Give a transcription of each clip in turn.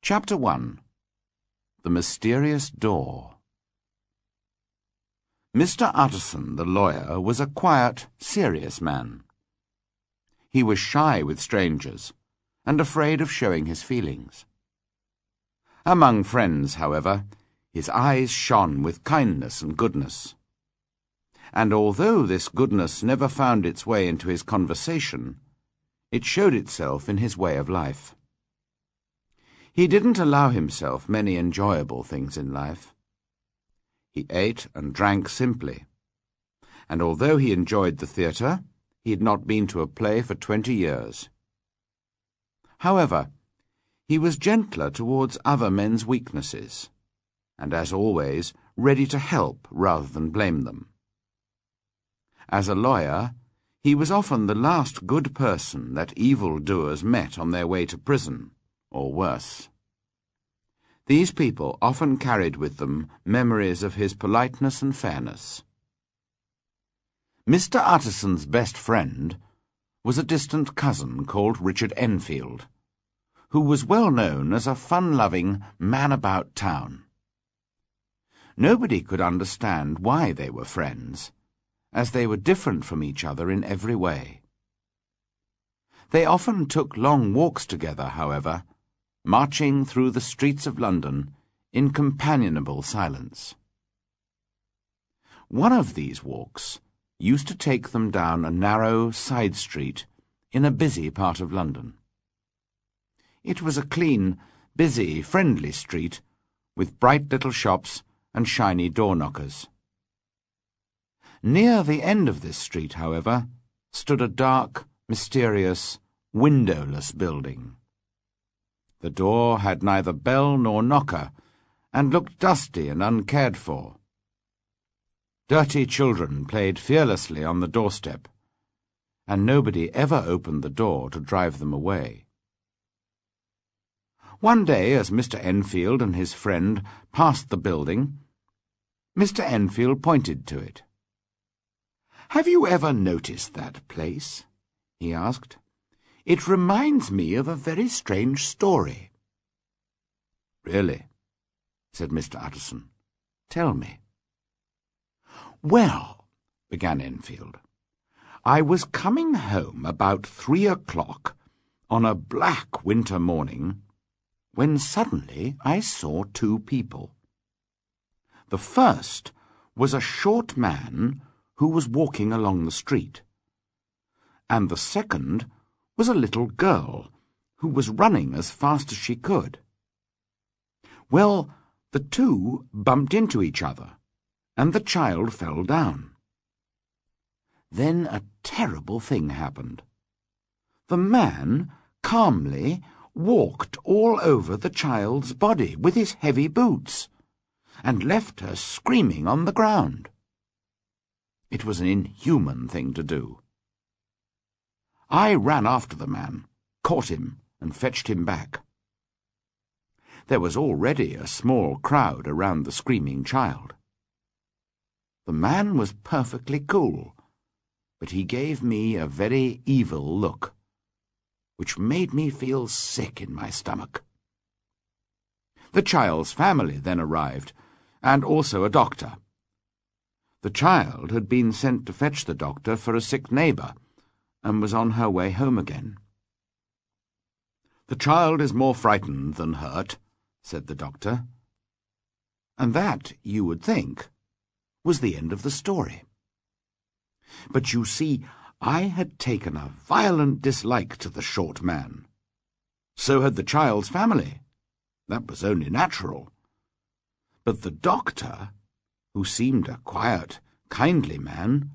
Chapter 1. The Mysterious Door. Mr. Utterson, the lawyer, was a quiet, serious man. He was shy with strangers, and afraid of showing his feelings. Among friends, however, his eyes shone with kindness and goodness. And although this goodness never found its way into his conversation, it showed itself in his way of life. He didn't allow himself many enjoyable things in life. He ate and drank simply, and although he enjoyed the theatre, he had not been to a play for 20 years. However, he was gentler towards other men's weaknesses, and as always, ready to help rather than blame them. As a lawyer, he was often the last good person that evil-doers met on their way to prison, or worse. These people often carried with them memories of his politeness and fairness. Mr. Utterson's best friend was a distant cousin called Richard Enfield, who was well known as a fun-loving man about town. Nobody could understand why they were friends, as they were different from each other in every way. They often took long walks together, however, marching through the streets of London in companionable silence. One of these walks used to take them down a narrow side street in a busy part of London. It was a clean, busy, friendly street with bright little shops and shiny door-knockers. Near the end of this street, however, stood a dark, mysterious, windowless building. The door had neither bell nor knocker, and looked dusty and uncared for. Dirty children played fearlessly on the doorstep, and nobody ever opened the door to drive them away. One day, as Mr. Enfield and his friend passed the building, Mr. Enfield pointed to it. "Have you ever noticed that place?" he asked. "It reminds me of a very strange story." "Really?" said Mr. Utterson. "Tell me." "Well," began Enfield, "I was coming home about 3 o'clock on a black winter morning when suddenly I saw two people. The first was a short man who was walking along the street, and the second was a little girl who was running as fast as she could. Well, the two bumped into each other, and the child fell down. Then a terrible thing happened. The man calmly walked all over the child's body with his heavy boots, and left her screaming on the ground. It was an inhuman thing to do. I ran after the man, caught him, and fetched him back. There was already a small crowd around the screaming child. The man was perfectly cool, but he gave me a very evil look, which made me feel sick in my stomach. The child's family then arrived, and also a doctor. The child had been sent to fetch the doctor for a sick neighbour, and was on her way home again. "The child is more frightened than hurt," said the doctor. And that, you would think, was the end of the story. But you see, I had taken a violent dislike to the short man. So had the child's family. That was only natural. But the doctor, who seemed a quiet, kindly man,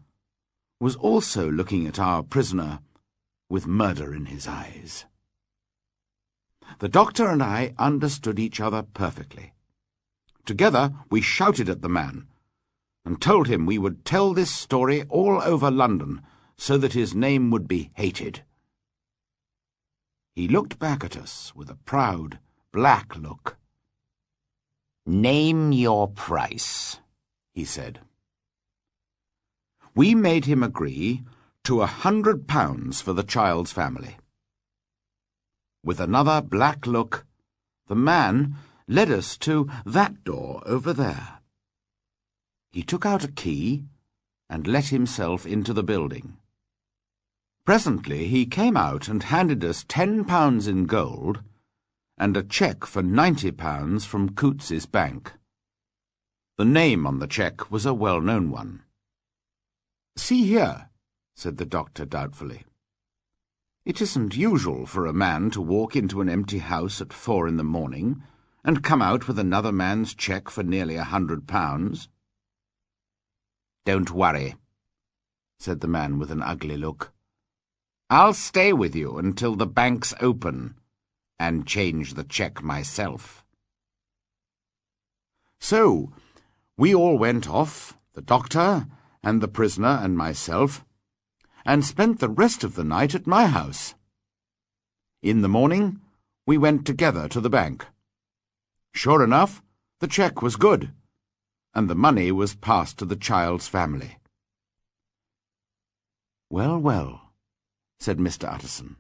was also looking at our prisoner with murder in his eyes. The doctor and I understood each other perfectly. Together we shouted at the man, and told him we would tell this story all over London, so that his name would be hated. He looked back at us with a proud, black look. "Name your price," he said. We made him agree to £100 for the child's family. With another black look, the man led us to that door over there. He took out a key and let himself into the building. Presently he came out and handed us £10 in gold and a cheque for £90 from Coates's bank. The name on the cheque was a well-known one. "See here," said the doctor doubtfully. "It isn't usual for a man to walk into an empty house at 4 in the morning and come out with another man's cheque for nearly £100. "Don't worry," said the man with an ugly look. "I'll stay with you until the bank's open and change the cheque myself." So we all went off, the doctor and the prisoner and myself, and spent the rest of the night at my house. In the morning, we went together to the bank. Sure enough, the cheque was good, and the money was passed to the child's family. "Well, well," said Mr. Utterson.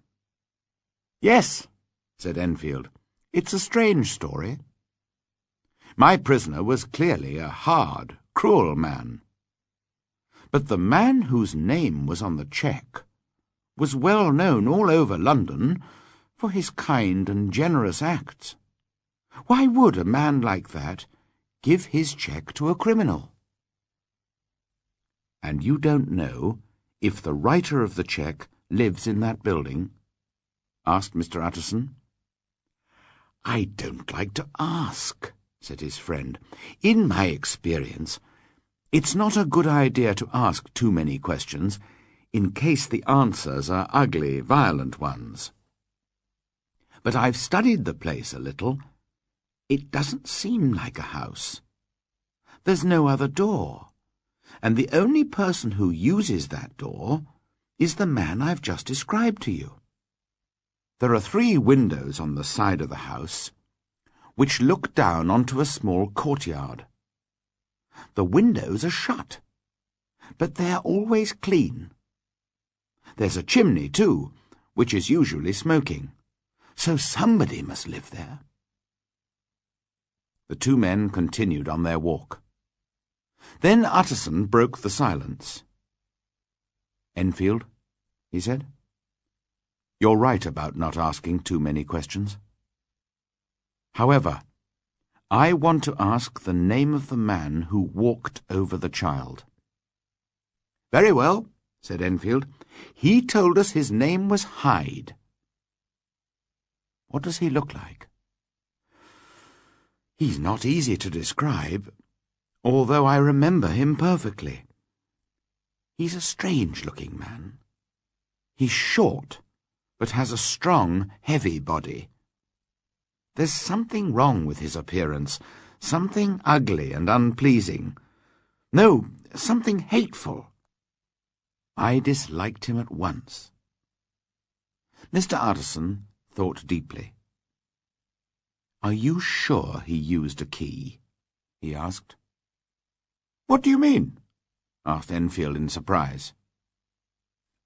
"Yes," said Enfield, "it's a strange story. My prisoner was clearly a hard, cruel man. But the man whose name was on the cheque was well known all over London for his kind and generous acts. Why would a man like that give his cheque to a criminal?" "And you don't know if the writer of the cheque lives in that building?" asked Mr. Utterson. "I don't like to ask," said his friend. "In my experience, it's not a good idea to ask too many questions, in case the answers are ugly, violent ones. But I've studied the place a little. It doesn't seem like a house. There's no other door, and the only person who uses that door is the man I've just described to you. There are 3 windows on the side of the house, which look down onto a small courtyard. The windows are shut, but they're always clean. There's a chimney, too, which is usually smoking, so somebody must live there." The 2 men continued on their walk. Then Utterson broke the silence. "Enfield," he said, "you're right about not asking too many questions. However, I want to ask the name of the man who walked over the child." "Very well," said Enfield. "He told us his name was Hyde." "What does he look like?" "He's not easy to describe, although I remember him perfectly. He's a strange-looking man. He's short, but has a strong, heavy body. There's something wrong with his appearance, something ugly and unpleasing. No, something hateful. I disliked him at once." Mr. Utterson thought deeply. "Are you sure he used a key?" he asked. "What do you mean?" asked Enfield in surprise.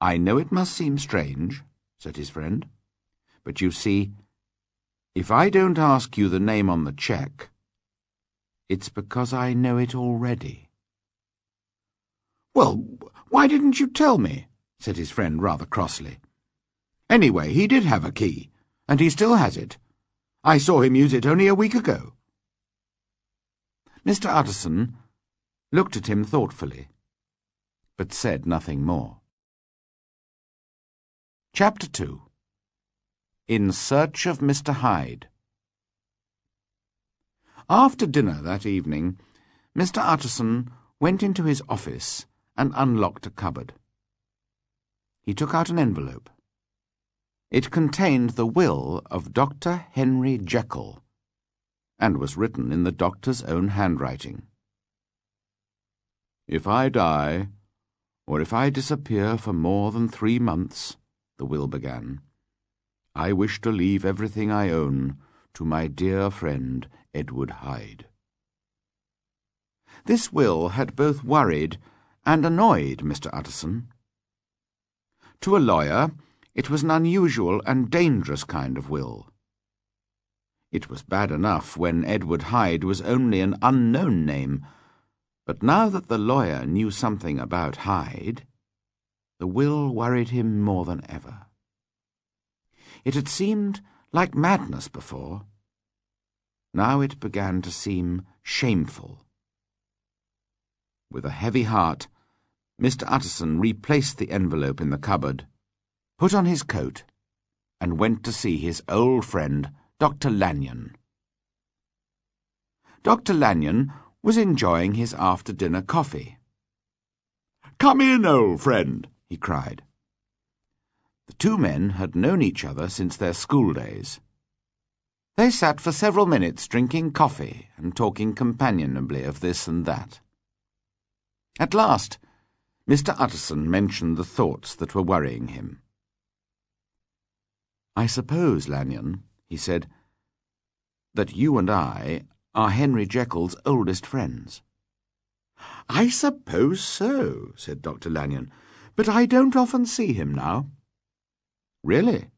"I know it must seem strange," said his friend, "but you see, if I don't ask you the name on the cheque, it's because I know it already." "Well, why didn't you tell me?" said his friend rather crossly. "Anyway, he did have a key, and he still has it. I saw him use it only a week ago." Mr. Utterson looked at him thoughtfully, but said nothing more. Chapter 2. In Search of Mr. Hyde. After dinner that evening, Mr. Utterson went into his office and unlocked a cupboard. He took out an envelope. It contained the will of Dr. Henry Jekyll, and was written in the doctor's own handwriting. "If I die, or if I disappear for more than 3 months," the will began, "I wish to leave everything I own to my dear friend Edward Hyde." This will had both worried and annoyed Mr. Utterson. To a lawyer, it was an unusual and dangerous kind of will. It was bad enough when Edward Hyde was only an unknown name, but now that the lawyer knew something about Hyde, the will worried him more than ever. It had seemed like madness before. Now it began to seem shameful. With a heavy heart, Mr. Utterson replaced the envelope in the cupboard, put on his coat, and went to see his old friend, Dr. Lanyon. Dr. Lanyon was enjoying his after-dinner coffee. "Come in, old friend," he cried. The two men had known each other since their school days. They sat for several minutes drinking coffee and talking companionably of this and that. At last, Mr. Utterson mentioned the thoughts that were worrying him. "I suppose, Lanyon," he said, "that you and I are Henry Jekyll's oldest friends." "I suppose so," said Dr. Lanyon, "but I don't often see him now." "Really?"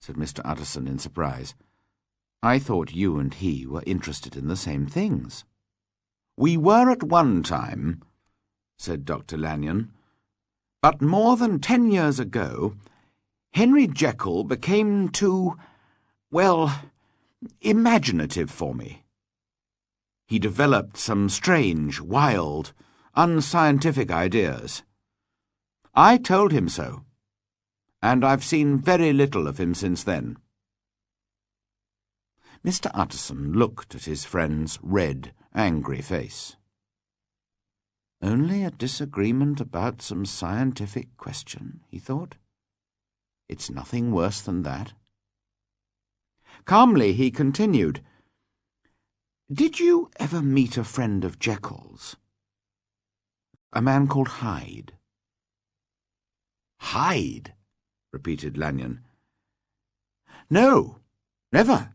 said Mr. Utterson in surprise. "I thought you and he were interested in the same things." "We were at one time," said Dr. Lanyon, "but more than 10 years ago, Henry Jekyll became too, imaginative for me. He developed some strange, wild, unscientific ideas. I told him so, and I've seen very little of him since then." Mr. Utterson looked at his friend's red, angry face. "Only a disagreement about some scientific question," he thought. "It's nothing worse than that." Calmly he continued, "Did you ever meet a friend of Jekyll's? A man called Hyde?" "Hyde?" repeated Lanyon. "No, never."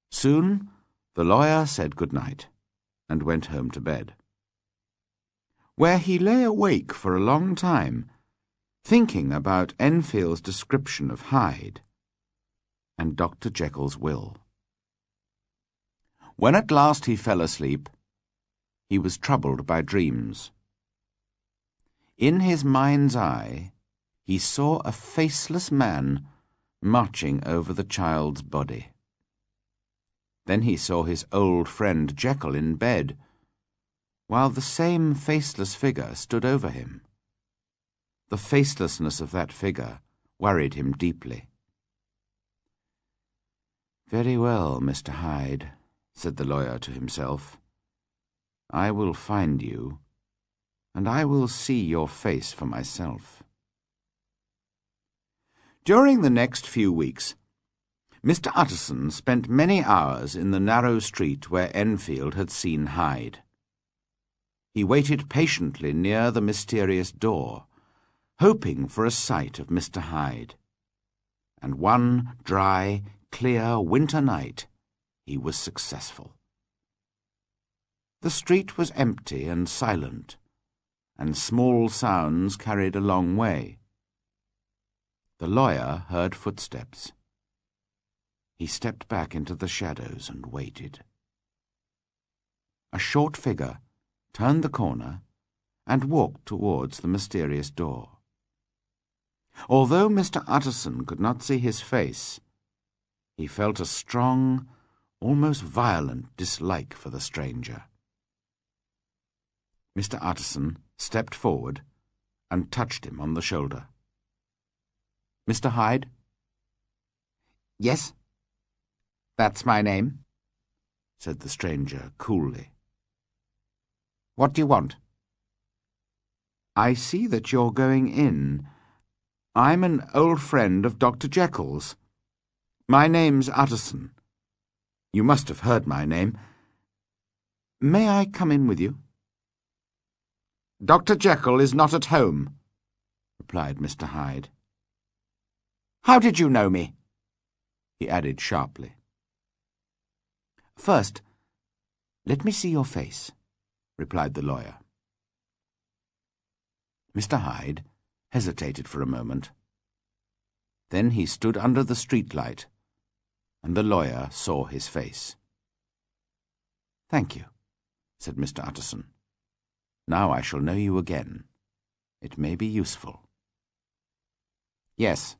Soon the lawyer said good night and went home to bed, where he lay awake for a long time, thinking about Enfield's description of Hyde and Dr. Jekyll's will. When at last he fell asleep, he was troubled by dreams. In his mind's eye, he saw a faceless man marching over the child's body. Then he saw his old friend Jekyll in bed, while the same faceless figure stood over him. The facelessness of that figure worried him deeply. "Very well, Mr. Hyde," said the lawyer to himself. "I will find you, and I will see your face for myself." During the next few weeks, Mr. Utterson spent many hours in the narrow street where Enfield had seen Hyde. He waited patiently near the mysterious door, hoping for a sight of Mr. Hyde. And one dry, clear winter night he was successful. The street was empty and silent, and small sounds carried a long way. The lawyer heard footsteps. He stepped back into the shadows and waited. A short figure turned the corner and walked towards the mysterious door. Although Mr. Utterson could not see his face, he felt a strong, almost violent dislike for the stranger. Mr. Utterson stepped forward and touched him on the shoulder. "Mr. Hyde?" "Yes, that's my name," said the stranger coolly. "What do you want?" "I see that you're going in. I'm an old friend of Dr. Jekyll's. My name's Utterson. You must have heard my name. May I come in with you?" "Dr. Jekyll is not at home," replied Mr. Hyde. "How did you know me?" he added sharply. "First, let me see your face," replied the lawyer. Mr. Hyde hesitated for a moment. Then he stood under the streetlight and the lawyer saw his face. "Thank you," said Mr. Utterson. "Now I shall know you again. It may be useful." "Yes,"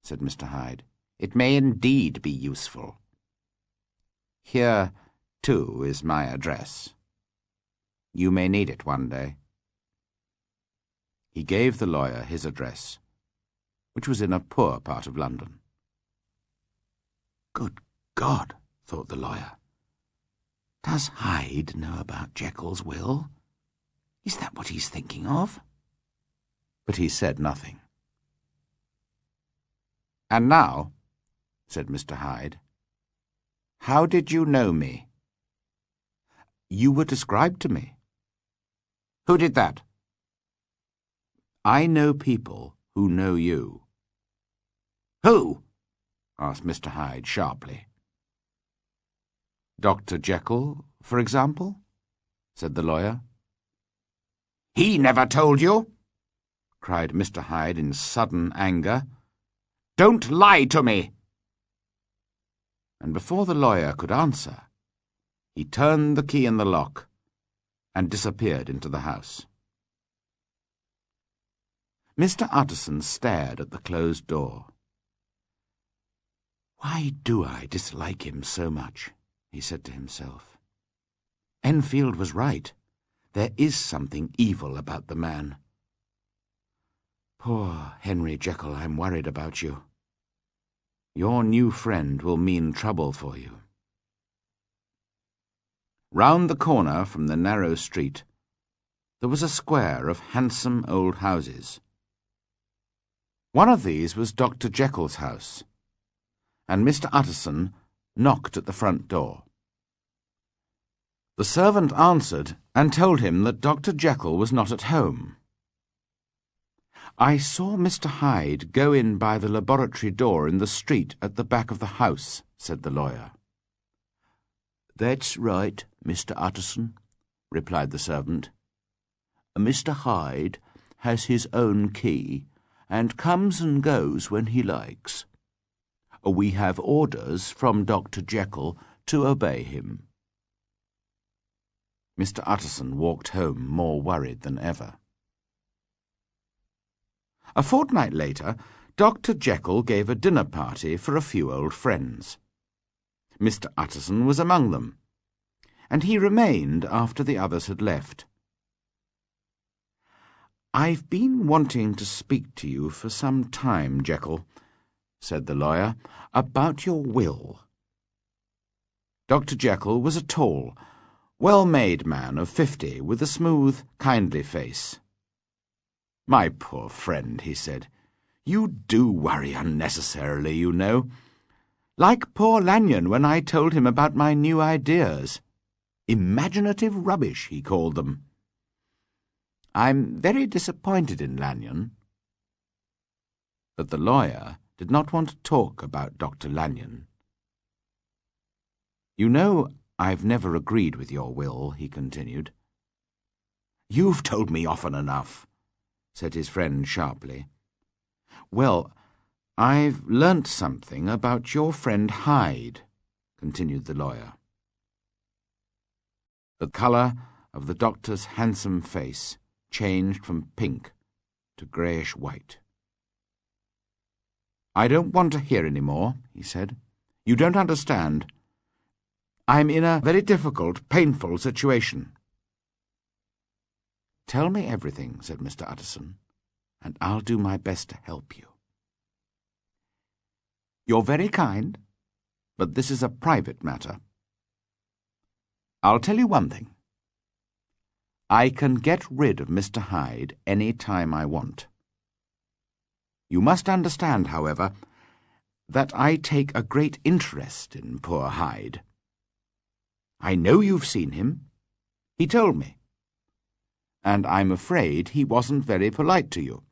said Mr. Hyde, "it may indeed be useful. Here, too, is my address. You may need it one day." He gave the lawyer his address, which was in a poor part of London. "Good God," thought the lawyer. "Does Hyde know about Jekyll's will? Is that what he's thinking of?" But he said nothing. "And now," said Mr. Hyde, "how did you know me?" "You were described to me." "Who did that?" "I know people who know you." "Who?" asked Mr. Hyde sharply. "Dr. Jekyll, for example," said the lawyer. "He never told you?" cried Mr. Hyde in sudden anger. "Don't lie to me!" And before the lawyer could answer, he turned the key in the lock and disappeared into the house. Mr. Utterson stared at the closed door. "Why do I dislike him so much?" he said to himself. "Enfield was right. There is something evil about the man. Poor Henry Jekyll, I'm worried about you. Your new friend will mean trouble for you." Round the corner from the narrow street, there was a square of handsome old houses. One of these was Dr. Jekyll's house, and Mr. Utterson knocked at the front door. The servant answered and told him that Dr. Jekyll was not at home. "I saw Mr. Hyde go in by the laboratory door in the street at the back of the house," said the lawyer. "That's right, Mr. Utterson," replied the servant. "Mr. Hyde has his own key and comes and goes when he likes. We have orders from Dr. Jekyll to obey him." Mr. Utterson walked home more worried than ever. A fortnight later, Dr. Jekyll gave a dinner party for a few old friends. Mr. Utterson was among them, and he remained after the others had left. "I've been wanting to speak to you for some time, Jekyll," said the lawyer, "about your will." Dr. Jekyll was a tall, well-made man of 50, with a smooth, kindly face. "My poor friend," he said, "you do worry unnecessarily, you know. Like poor Lanyon when I told him about my new ideas. Imaginative rubbish, he called them. I'm very disappointed in Lanyon." But the lawyer did not want to talk about Dr. Lanyon. "You know, I've never agreed with your will," he continued. "You've told me often enough," said his friend sharply. "Well, I've learnt something about your friend Hyde," continued the lawyer. The colour of the doctor's handsome face changed from pink to greyish-white. "I don't want to hear any more," he said. "You don't understand. I'm in a very difficult, painful situation." "Tell me everything," said Mr. Utterson, "and I'll do my best to help you." "You're very kind, but this is a private matter. I'll tell you one thing. I can get rid of Mr. Hyde any time I want. You must understand, however, that I take a great interest in poor Hyde. I know you've seen him. He told me. And I'm afraid he wasn't very polite to you.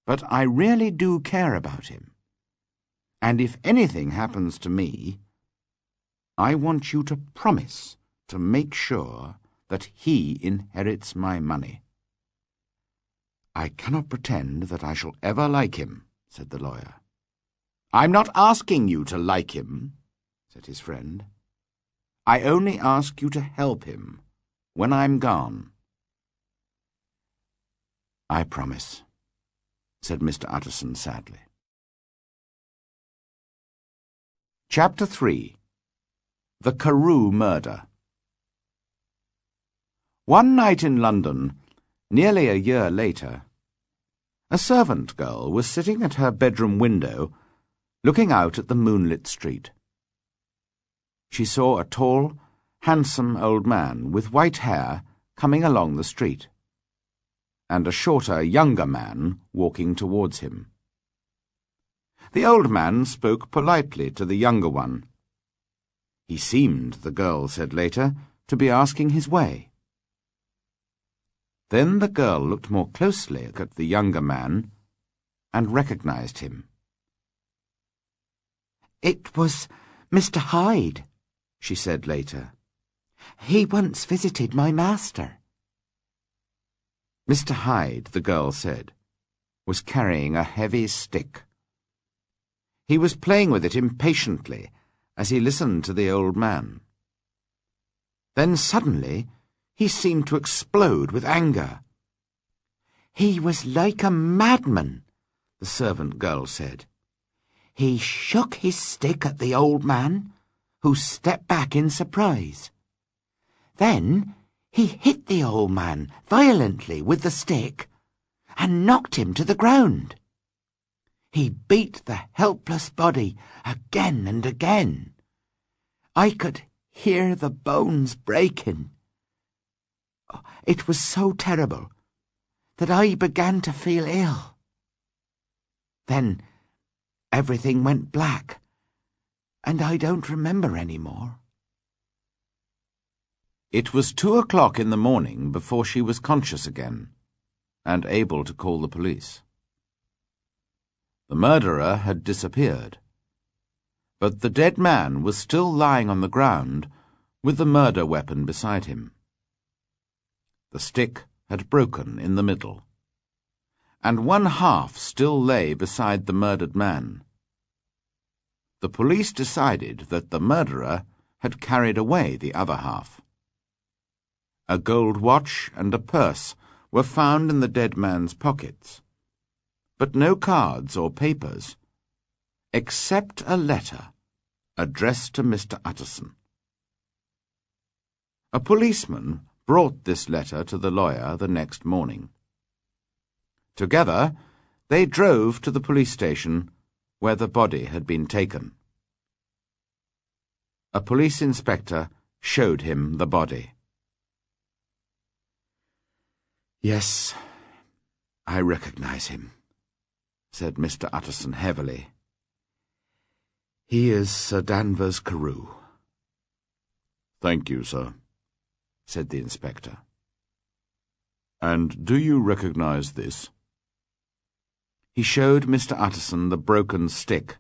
But I really do care about him. And if anything happens to me, I want you to promise to make sure that he inherits my money." "I cannot pretend that I shall ever like him," said the lawyer. "I'm not asking you to like him," said his friend. "I only ask you to help him when I'm gone." "I promise," said Mr. Utterson sadly. Chapter 3. The Carew Murder. One night in London, nearly a year later, a servant girl was sitting at her bedroom window, looking out at the moonlit street. She saw a tall, handsome old man with white hair coming along the street, and a shorter, younger man walking towards him. The old man spoke politely to the younger one. He seemed, the girl said later, to be asking his way. Then the girl looked more closely at the younger man and recognized him. "It was Mr. Hyde," she said later. "He once visited my master." Mr. Hyde, the girl said, was carrying a heavy stick. He was playing with it impatiently as he listened to the old man. Then suddenly he seemed to explode with anger. "He was like a madman," the servant girl said. "He shook his stick at the old man, who stepped back in surprise. Then he hit the old man violently with the stick and knocked him to the ground. He beat the helpless body again and again. I could hear the bones breaking. It was so terrible that I began to feel ill. Then everything went black, and I don't remember any more." It was 2 o'clock in the morning before she was conscious again and able to call the police. The murderer had disappeared, but the dead man was still lying on the ground with the murder weapon beside him. The stick had broken in the middle, and one half still lay beside the murdered man. The police decided that the murderer had carried away the other half. A gold watch and a purse were found in the dead man's pockets, but no cards or papers, except a letter addressed to Mr. Utterson. A policeman brought this letter to the lawyer the next morning. Together, they drove to the police station where the body had been taken. A police inspector showed him the body. "Yes, I recognize him," said Mr. Utterson heavily. "He is Sir Danvers Carew." "Thank you, sir," said the inspector. "And do you recognize this?" He showed Mr. Utterson the broken stick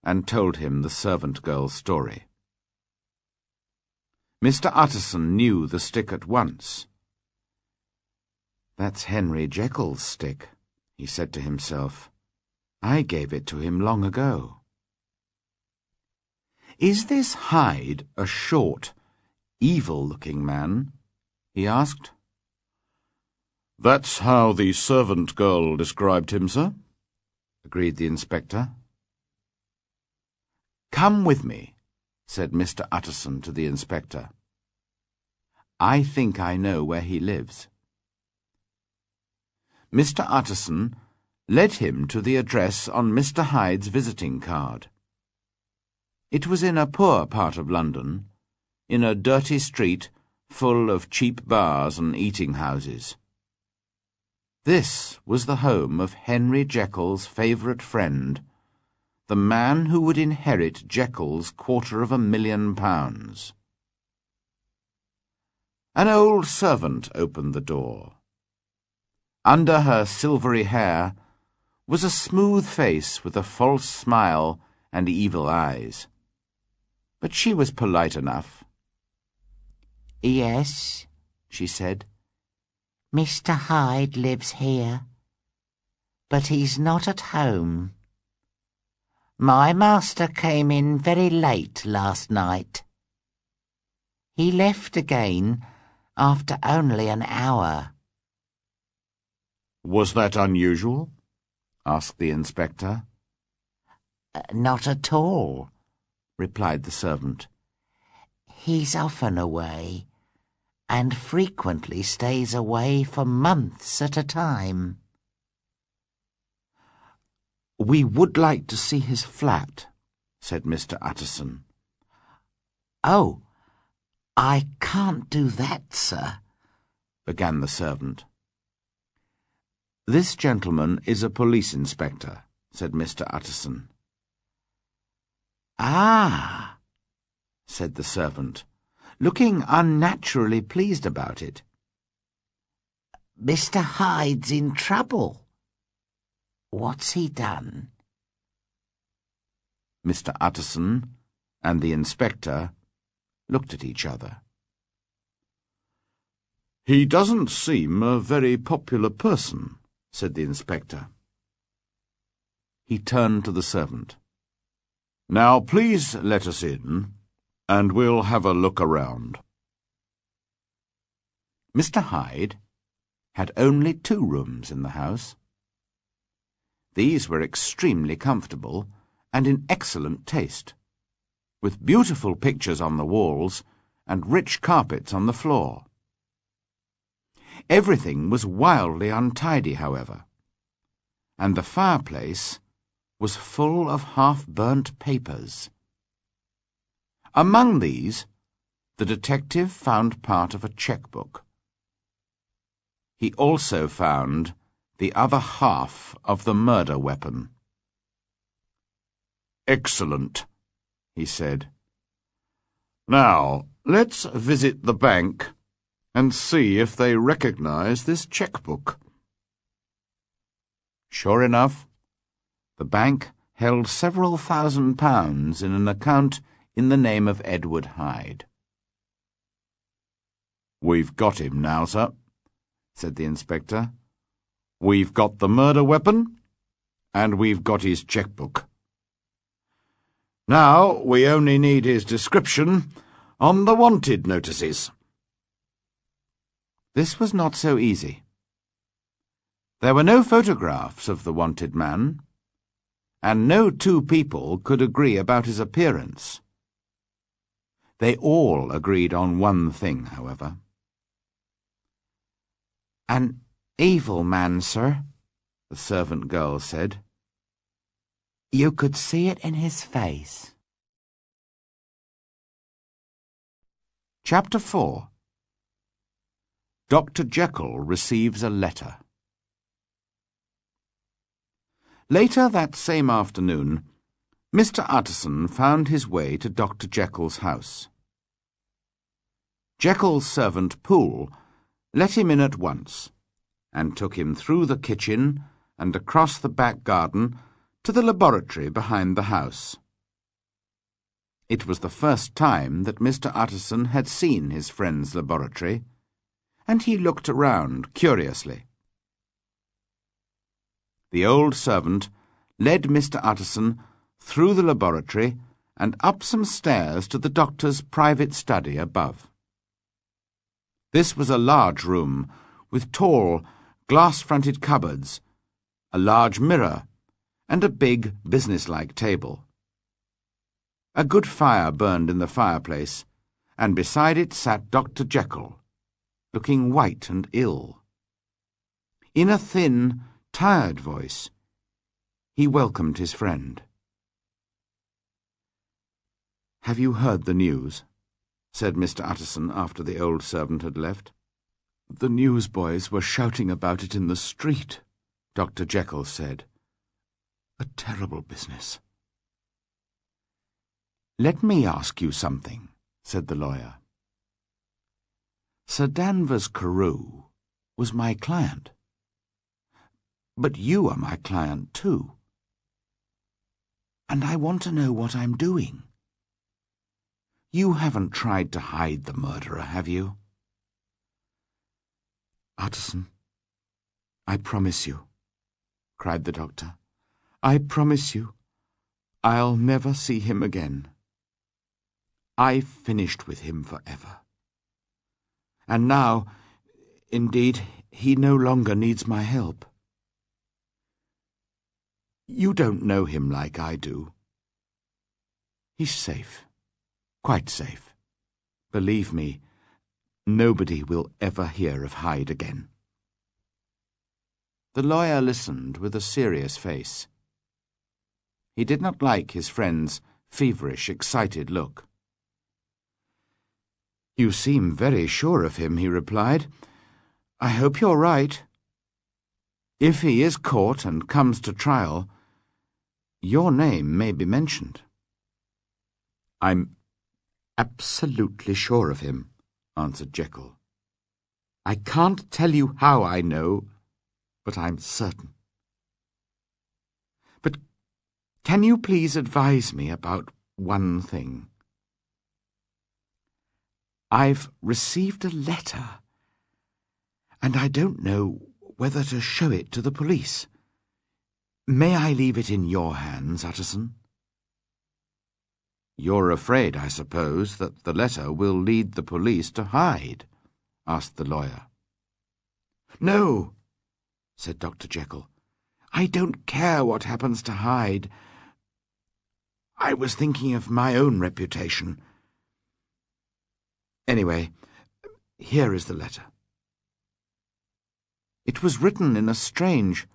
and told him the servant girl's story. Mr. Utterson knew the stick at once. "That's Henry Jekyll's stick," he said to himself. "I gave it to him long ago." "Is this Hyde a short, evil-looking man?" he asked. "That's how the servant girl described him, sir," agreed the inspector. "Come with me," said Mr. Utterson to the inspector. "I think I know where he lives." Mr. Utterson led him to the address on Mr. Hyde's visiting card. It was in a poor part of London, in a dirty street full of cheap bars and eating houses. This was the home of Henry Jekyll's favourite friend, the man who would inherit Jekyll's £250,000. An old servant opened the door. Under her silvery hair was a smooth face with a false smile and evil eyes. But she was polite enough. "Yes," she said, "Mr. Hyde lives here, but he's not at home. My master came in very late last night. He left again after only an hour. Was that unusual? Asked the inspector. Not at all, replied the servant. He's often away, and frequently stays away for months at a time. We would like to see his flat, said Mr. Utterson. Oh, I can't do that, sir, began the servant. This gentleman is a police inspector, said Mr. Utterson. Ah, said the servant, looking unnaturally pleased about it. Mr. Hyde's in trouble. What's he done? Mr. Utterson and the inspector looked at each other. He doesn't seem a very popular person, said the inspector. He turned to the servant. Now please let us in, and we'll have a look around. Mr. Hyde had only 2 rooms in the house. These were extremely comfortable and in excellent taste, with beautiful pictures on the walls and rich carpets on the floor. Everything was wildly untidy, however, and the fireplace was full of half-burnt papers. Among these, the detective found part of a cheque-book. He also found the other half of the murder weapon. Excellent, he said. Now, let's visit the bank and see if they recognize this cheque-book. Sure enough, the bank held several £1,000 in an account in the name of Edward Hyde. We've got him now, sir, said the inspector. We've got the murder weapon, and we've got his cheque-book. Now we only need his description on the wanted notices. This was not so easy. There were no photographs of the wanted man, and no 2 people could agree about his appearance. They all agreed on one thing, however. An evil man, sir, the servant girl said. You could see it in his face. Chapter 4. Dr. Jekyll receives a letter. Later that same afternoon, Mr. Utterson found his way to Dr. Jekyll's house. Jekyll's servant Poole let him in at once, and took him through the kitchen and across the back garden to the laboratory behind the house. It was the first time that Mr. Utterson had seen his friend's laboratory, and he looked around curiously. The old servant led Mr. Utterson through the laboratory and up some stairs to the doctor's private study above. This was a large room with tall, glass-fronted cupboards, a large mirror, and a big, businesslike table. A good fire burned in the fireplace, and beside it sat Dr. Jekyll, looking white and ill. In a thin, tired voice, he welcomed his friend. "Have you heard the news?" said Mr. Utterson after the old servant had left. "The newsboys were shouting about it in the street," Dr. Jekyll said. "A terrible business." "Let me ask you something," said the lawyer. "Sir Danvers Carew was my client. But you are my client too. And I want to know what I'm doing. You haven't tried to hide the murderer, have you?" "Utterson, I promise you," cried the doctor. "I promise you, I'll never see him again. I've finished with him forever. And now, indeed, he no longer needs my help. You don't know him like I do. He's safe, quite safe. Believe me, nobody will ever hear of Hyde again. The lawyer listened with a serious face. He did not like his friend's feverish, excited look. "You seem very sure of him," he replied. "I hope you're right. If he is caught and comes to trial, your name may be mentioned." "I'm absolutely sure of him," answered Jekyll. "I can't tell you how I know, but I'm certain. But can you please advise me about one thing? I've received a letter, and I don't know whether to show it to the police. May I leave it in your hands, Utterson?" "You're afraid, I suppose, that the letter will lead the police to Hyde?" asked the lawyer. "No," said Dr. Jekyll. "I don't care what happens to Hyde. I was thinking of my own reputation. Anyway, here is the letter." It was written in a strange,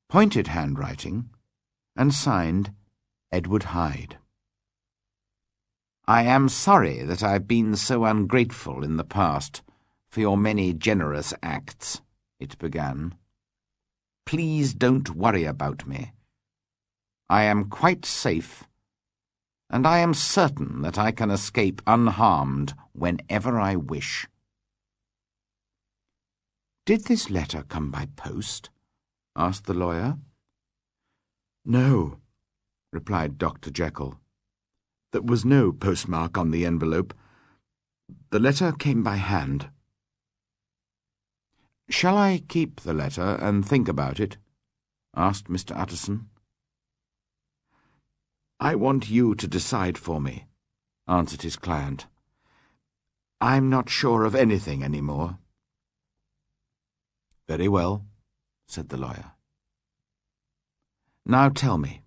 pointed handwriting, and signed Edward Hyde. "I am sorry that I've been so ungrateful in the past for your many generous acts," it began. "Please don't worry about me. I am quite safe, and I am certain that I can escape unharmed whenever I wish." "Did this letter come by post?" asked the lawyer. "No," replied Dr. Jekyll. "There was no postmark on the envelope. The letter came by hand." "Shall I keep the letter and think about it?" asked Mr. Utterson. "I want you to decide for me," answered his client. "I'm not sure of anything any more." "Very well," said the lawyer. "Now tell me,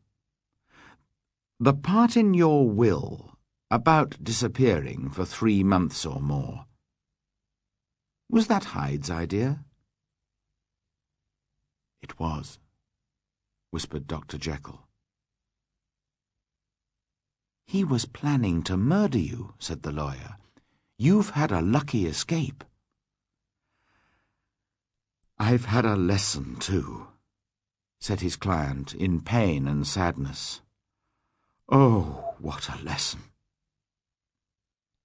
the part in your will about disappearing for 3 months or more, was that Hyde's idea?" "It was," whispered Dr. Jekyll. "He was planning to murder you," said the lawyer. "You've had a lucky escape." "I've had a lesson, too," said his client in pain and sadness. "Oh, what a lesson!"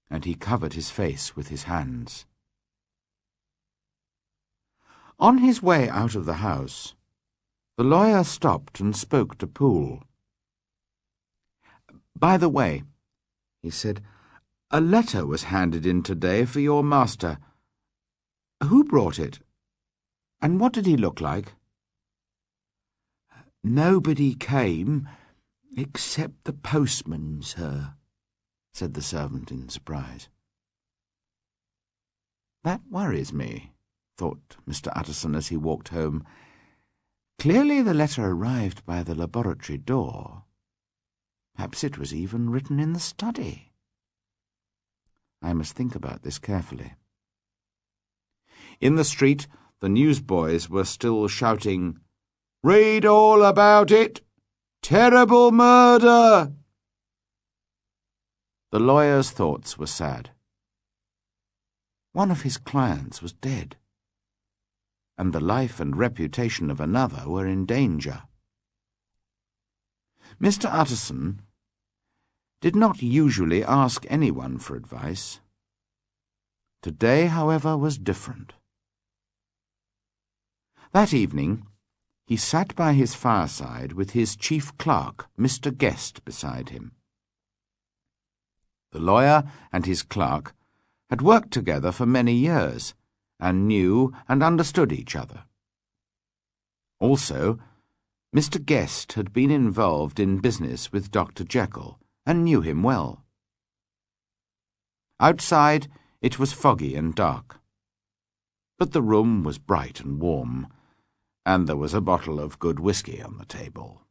And he covered his face with his hands. On his way out of the house, the lawyer stopped and spoke to Poole. "By the way," he said, "a letter was handed in today for your master. Who brought it? And what did he look like?" "Nobody came except the postman, sir," said the servant in surprise. "That worries me," thought Mr. Utterson as he walked home. "Clearly the letter arrived by the laboratory door. Perhaps it was even written in the study. I must think about this carefully." In the street, the newsboys were still shouting, "Read all about it! Terrible murder!" The lawyer's thoughts were sad. One of his clients was dead, and the life and reputation of another were in danger. Mr. Utterson did not usually ask anyone for advice. Today, however, was different. That evening, he sat by his fireside with his chief clerk, Mr. Guest, beside him. The lawyer and his clerk had worked together for many years, and knew and understood each other. Also, Mr. Guest had been involved in business with Dr. Jekyll and knew him well. Outside it was foggy and dark, but the room was bright and warm, and there was a bottle of good whisky on the table.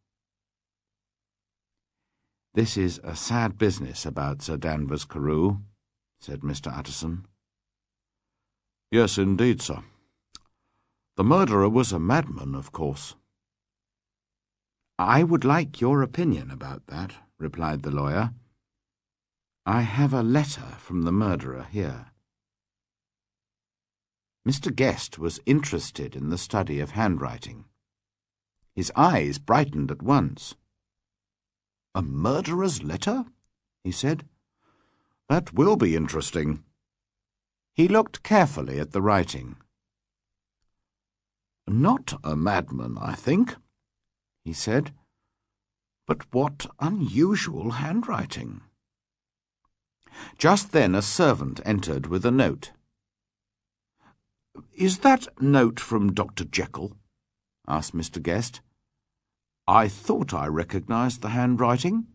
"This is a sad business about Sir Danvers Carew," said Mr. Utterson. "Yes, indeed, sir. The murderer was a madman, of course." "I would like your opinion about that," replied the lawyer. "I have a letter from the murderer here." Mr. Guest was interested in the study of handwriting. His eyes brightened at once. "A murderer's letter?" he said. "That will be interesting." He looked carefully at the writing. "Not a madman, I think," he said. "But what unusual handwriting." Just then a servant entered with a note. "Is that note from Dr. Jekyll?" asked Mr. Guest. "I thought I recognised the handwriting."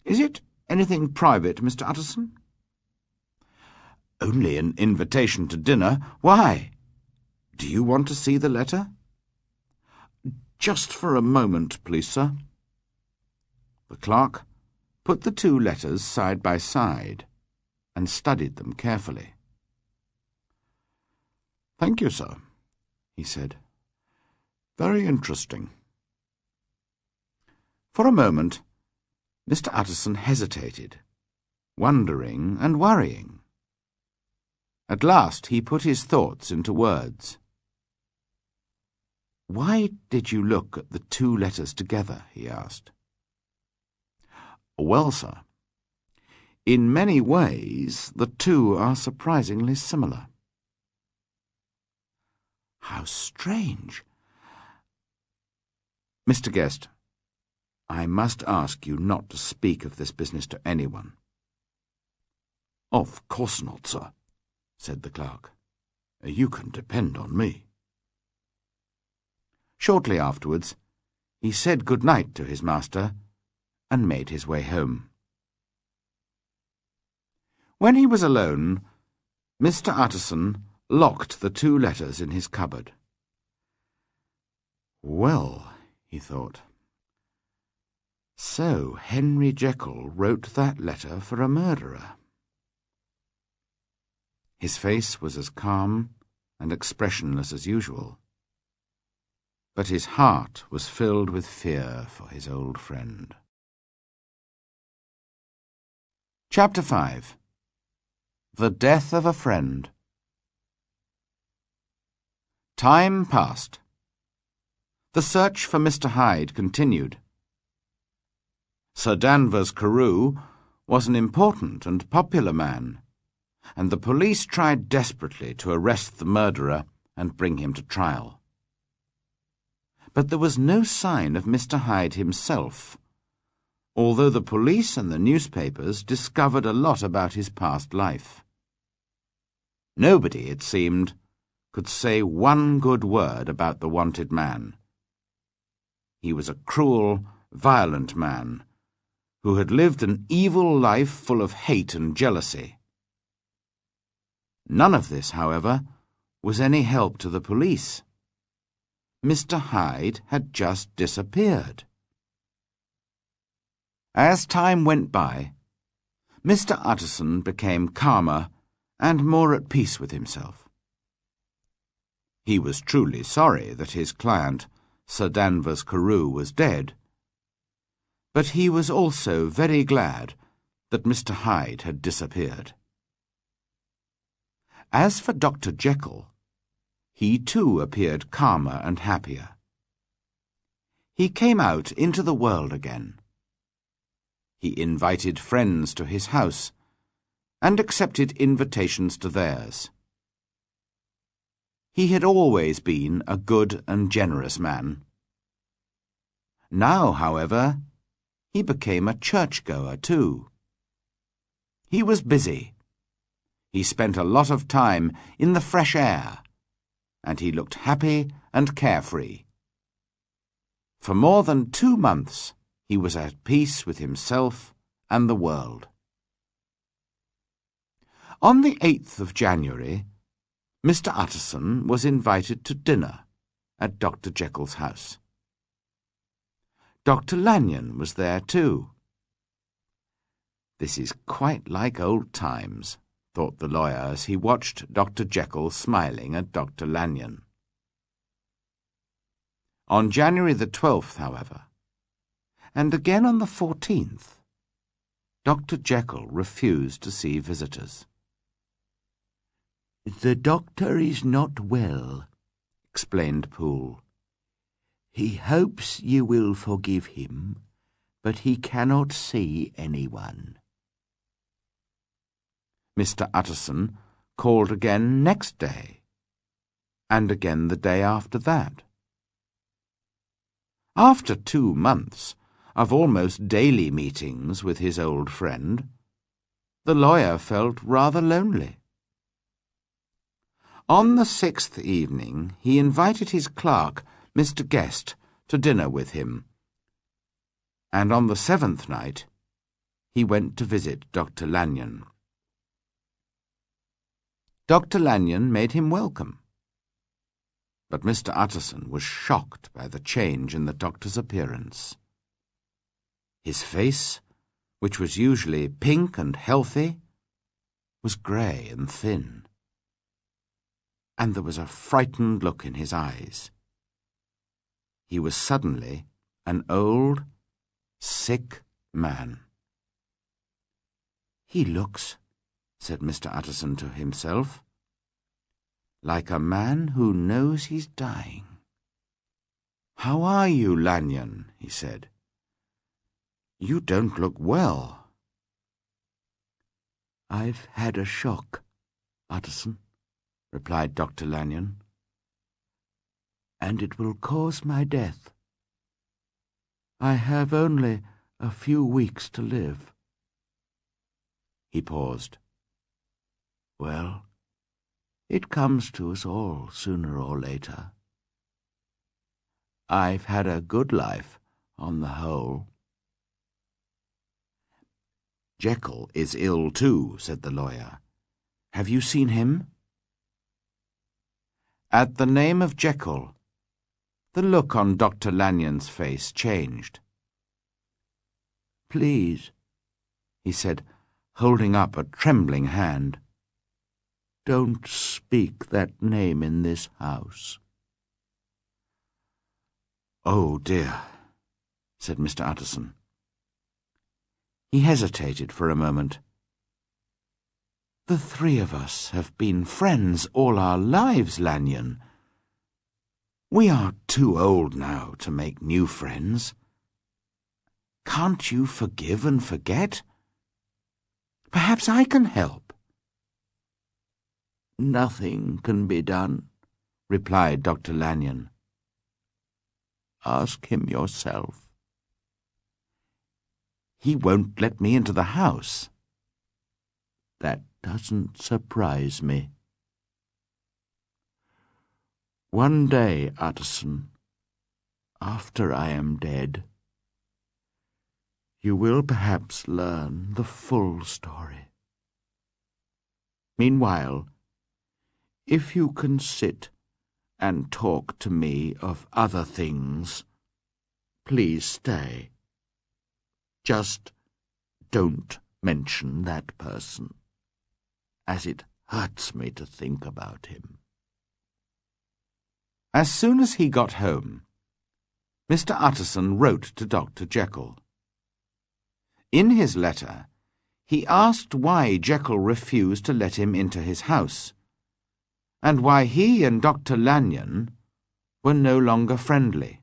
"Is it anything private, Mr. Utterson?" "Only an invitation to dinner. Why? Do you want to see the letter?" "Just for a moment, please, sir." The clerk put the two letters side by side and studied them carefully. "Thank you, sir," he said. "Very interesting." For a moment, Mr. Utterson hesitated, wondering and worrying. At last he put his thoughts into words. "Why did you look at the two letters together?" he asked. "Well, sir, in many ways the two are surprisingly similar." "How strange!" "Mr. Guest, I must ask you not to speak of this business to anyone." "Of course not, sir," said the clerk. "You can depend on me." Shortly afterwards, he said good night to his master and made his way home. When he was alone, Mr. Utterson locked the two letters in his cupboard. "Well," he thought, "so Henry Jekyll wrote that letter for a murderer." His face was as calm and expressionless as usual, but his heart was filled with fear for his old friend. Chapter 5. The Death of a Friend. Time passed. The search for Mr. Hyde continued. Sir Danvers Carew was an important and popular man, and the police tried desperately to arrest the murderer and bring him to trial. But there was no sign of Mr. Hyde himself, although the police and the newspapers discovered a lot about his past life. Nobody, it seemed, could say one good word about the wanted man. He was a cruel, violent man who had lived an evil life full of hate and jealousy. None of this, however, was any help to the police. Mr. Hyde had just disappeared. As time went by, Mr. Utterson became calmer and more at peace with himself. He was truly sorry that his client, Sir Danvers Carew, was dead, but he was also very glad that Mr. Hyde had disappeared. As for Dr. Jekyll, he too appeared calmer and happier. He came out into the world again. He invited friends to his house and accepted invitations to theirs. He had always been a good and generous man. Now, however, he became a churchgoer too. He was busy. He spent a lot of time in the fresh air, and he looked happy and carefree. For more than 2 months he was at peace with himself and the world. On the 8th of January, Mr. Utterson was invited to dinner at Dr. Jekyll's house. Dr. Lanyon was there too. This is quite like old times, thought the lawyer as he watched Dr. Jekyll smiling at Dr. Lanyon. On January the 12th, however, and again on the 14th, Dr. Jekyll refused to see visitors. "The doctor is not well," explained Poole. "He hopes you will forgive him, but he cannot see anyone." Mr. Utterson called again next day, and again the day after that. After 2 months of almost daily meetings with his old friend, the lawyer felt rather lonely. On the 6th evening he invited his clerk, Mr. Guest, to dinner with him, and on the 7th night he went to visit Dr. Lanyon. Dr. Lanyon made him welcome, but Mr. Utterson was shocked by the change in the doctor's appearance. His face, which was usually pink and healthy, was grey and thin, and there was a frightened look in his eyes. He was suddenly an old, sick man. "He looks," said Mr. Utterson to himself, "like a man who knows he's dying." "How are you, Lanyon?" he said. "You don't look well." "I've had a shock, Utterson," replied Dr. Lanyon, "and it will cause my death. I have only a few weeks to live." He paused. "Well, it comes to us all sooner or later. I've had a good life on the whole." "Jekyll is ill too," said the lawyer. "Have you seen him?" At the name of Jekyll, the look on Dr. Lanyon's face changed. "Please," he said, holding up a trembling hand, "don't speak that name in this house." "Oh, dear," said Mr. Utterson. He hesitated for a moment. "The 3 of us have been friends all our lives, Lanyon. We are too old now to make new friends. Can't you forgive and forget? Perhaps I can help." "Nothing can be done," replied Dr. Lanyon. "Ask him yourself." "He won't let me into the house." "That doesn't surprise me. One day, Utterson, after I am dead, you will perhaps learn the full story. Meanwhile, if you can sit and talk to me of other things, please stay. Just don't mention that person, as it hurts me to think about him." As soon as he got home, Mr. Utterson wrote to Dr. Jekyll. In his letter, he asked why Jekyll refused to let him into his house, and why he and Dr. Lanyon were no longer friendly.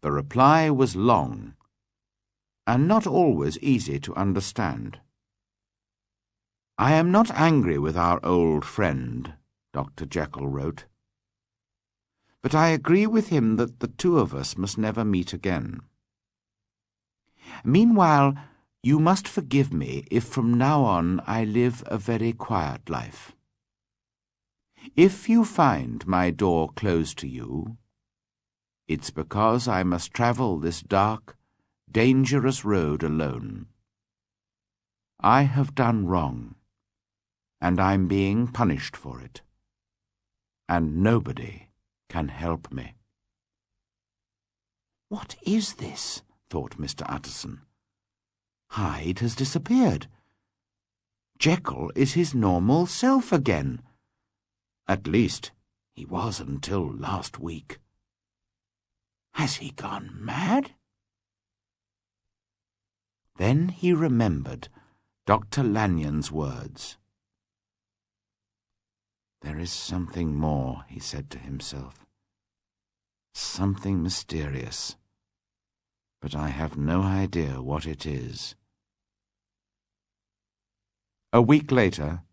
The reply was long, and not always easy to understand. "I am not angry with our old friend," Dr. Jekyll wrote, "but I agree with him that the 2 of us must never meet again. Meanwhile, you must forgive me if from now on I live a very quiet life. If you find my door closed to you, It's because I must travel this dark, dangerous road alone. I have done wrong, and I'm being punished for it, and nobody can help me." "What is this?" thought Mr. Utterson. "Hyde has disappeared. Jekyll is his normal self again. At least, he was until last week. Has he gone mad?" Then he remembered Dr. Lanyon's words. "There is something more," he said to himself. "Something mysterious, but I have no idea what it is." A week later,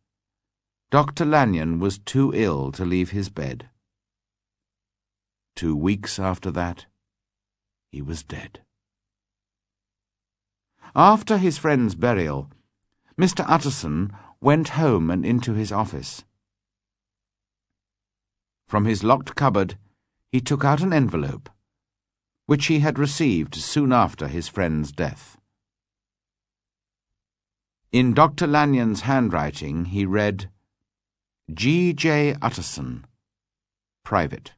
Dr. Lanyon was too ill to leave his bed. 2 weeks after that, he was dead. After his friend's burial, Mr. Utterson went home and into his office. From his locked cupboard, he took out an envelope, which he had received soon after his friend's death. In Dr. Lanyon's handwriting, he read, "G.J. Utterson, Private."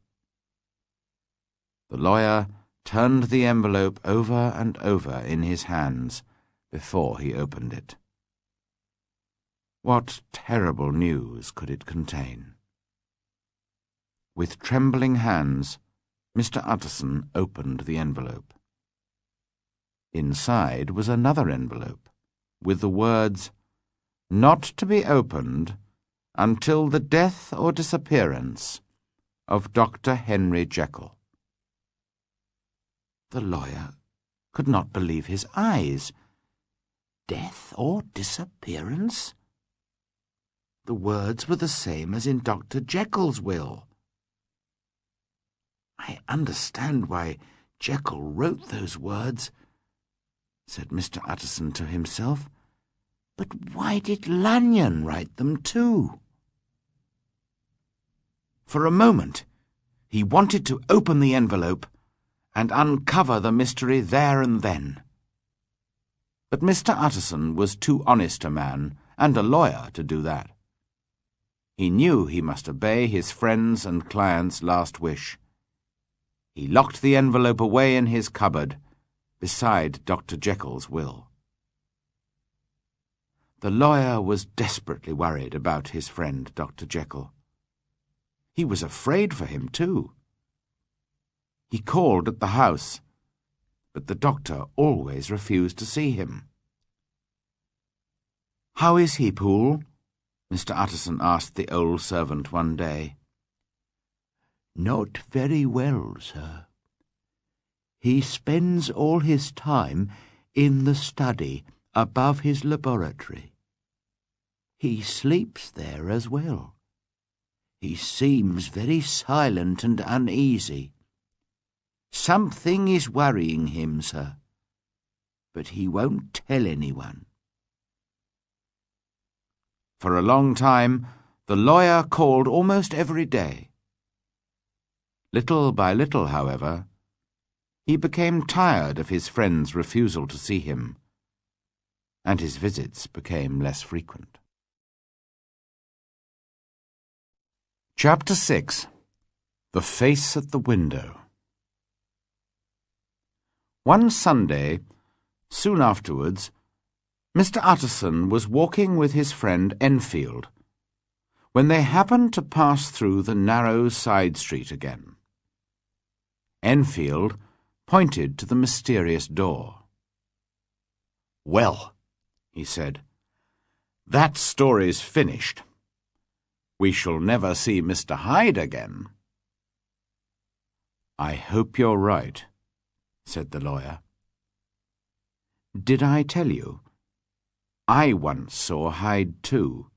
The lawyer turned the envelope over and over in his hands before he opened it. What terrible news could it contain? With trembling hands, Mr. Utterson opened the envelope. Inside was another envelope, with the words, "Not to be opened until the death or disappearance of Dr. Henry Jekyll." The lawyer could not believe his eyes. Death or disappearance? The words were the same as in Dr. Jekyll's will. "I understand why Jekyll wrote those words," said Mr. Utterson to himself. "But why did Lanyon write them too?" For a moment, he wanted to open the envelope and uncover the mystery there and then. But Mr. Utterson was too honest a man and a lawyer to do that. He knew he must obey his friend's and client's last wish. He locked the envelope away in his cupboard, beside Dr. Jekyll's will. The lawyer was desperately worried about his friend Dr. Jekyll. He was afraid for him, too. He called at the house, but the doctor always refused to see him. "How is he, Poole?" Mr. Utterson asked the old servant one day. "Not very well, sir. He spends all his time in the study above his laboratory. He sleeps there as well. He seems very silent and uneasy. Something is worrying him, sir, but he won't tell anyone." For a long time, the lawyer called almost every day. Little by little, however, he became tired of his friend's refusal to see him, and his visits became less frequent. Chapter 6. The Face at the Window. One Sunday, soon afterwards, Mr. Utterson was walking with his friend Enfield, when they happened to pass through the narrow side street again. Enfield pointed to the mysterious door. "Well," he said, "that story's finished. We shall never see Mr. Hyde again." "I hope you're right," said the lawyer. "Did I tell you? I once saw Hyde too,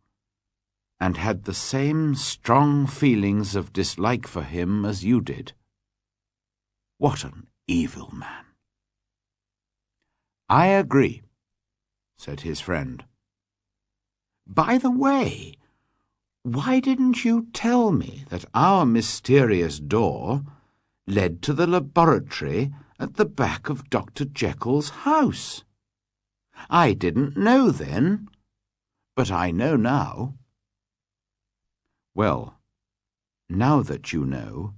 and had the same strong feelings of dislike for him as you did. What an evil man." "I agree," said his friend. "By the way, why didn't you tell me that our mysterious door led to the laboratory at the back of Dr. Jekyll's house. I didn't know then, but I know now. Well, now that you know,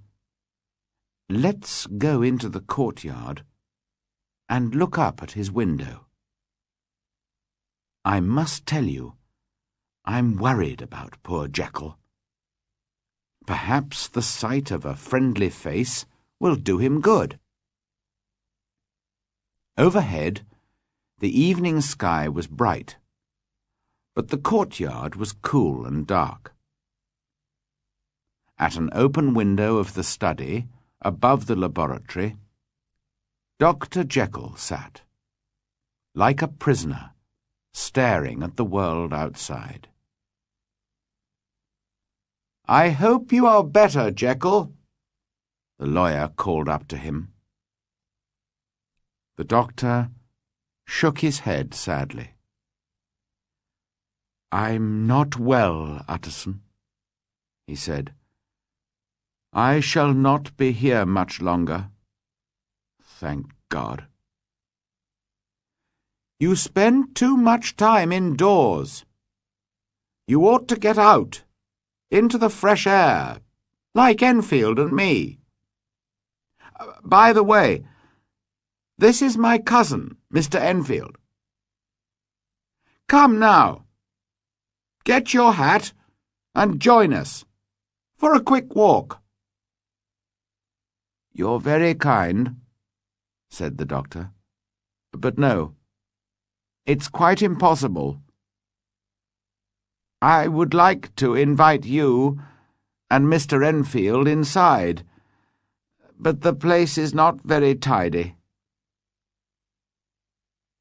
let's go into the courtyard and look up at his window. I must tell you, I'm worried about poor Jekyll. Perhaps the sight of a friendly face will do him good. Overhead, the evening sky was bright, but the courtyard was cool and dark. At an open window of the study, above the laboratory, Dr. Jekyll sat, like a prisoner, staring at the world outside. "I hope you are better, Jekyll," the lawyer called up to him. The doctor shook his head sadly. "I'm not well, Utterson," he said. "I shall not be here much longer. Thank God." "You spend too much time indoors. You ought to get out, into the fresh air, like Enfield and me. By the way, this is my cousin, Mr. Enfield. Come now, get your hat and join us for a quick walk." "You're very kind," said the doctor. "But no, it's quite impossible. I would like to invite you and Mr. Enfield inside, but the place is not very tidy."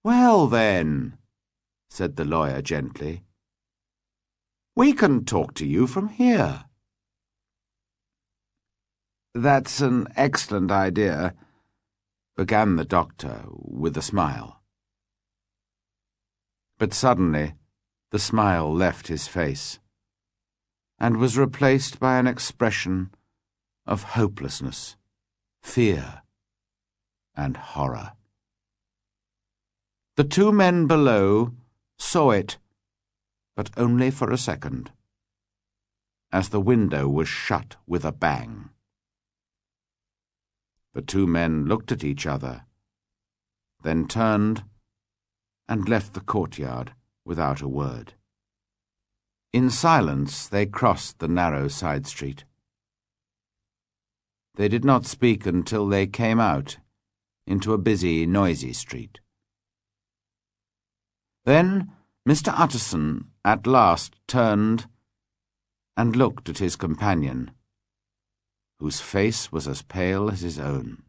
"Well then," said the lawyer gently, "we can talk to you from here." "That's an excellent idea," began the doctor with a smile. But suddenly the smile left his face and was replaced by an expression of hopelessness, fear, and horror. The two men below saw it, but only for a second, as the window was shut with a bang. The two men looked at each other, then turned and left the courtyard without a word. In silence they crossed the narrow side street. They did not speak until they came out into a busy, noisy street. Then Mr. Utterson at last turned and looked at his companion, whose face was as pale as his own.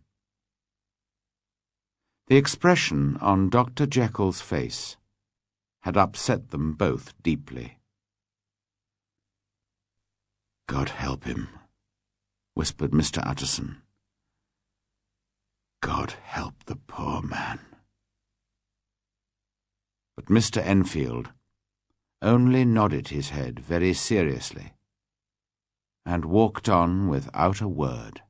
The expression on Dr. Jekyll's face had upset them both deeply. "God help him," whispered Mr. Utterson. "God help the poor man." But Mr. Enfield only nodded his head very seriously and walked on without a word.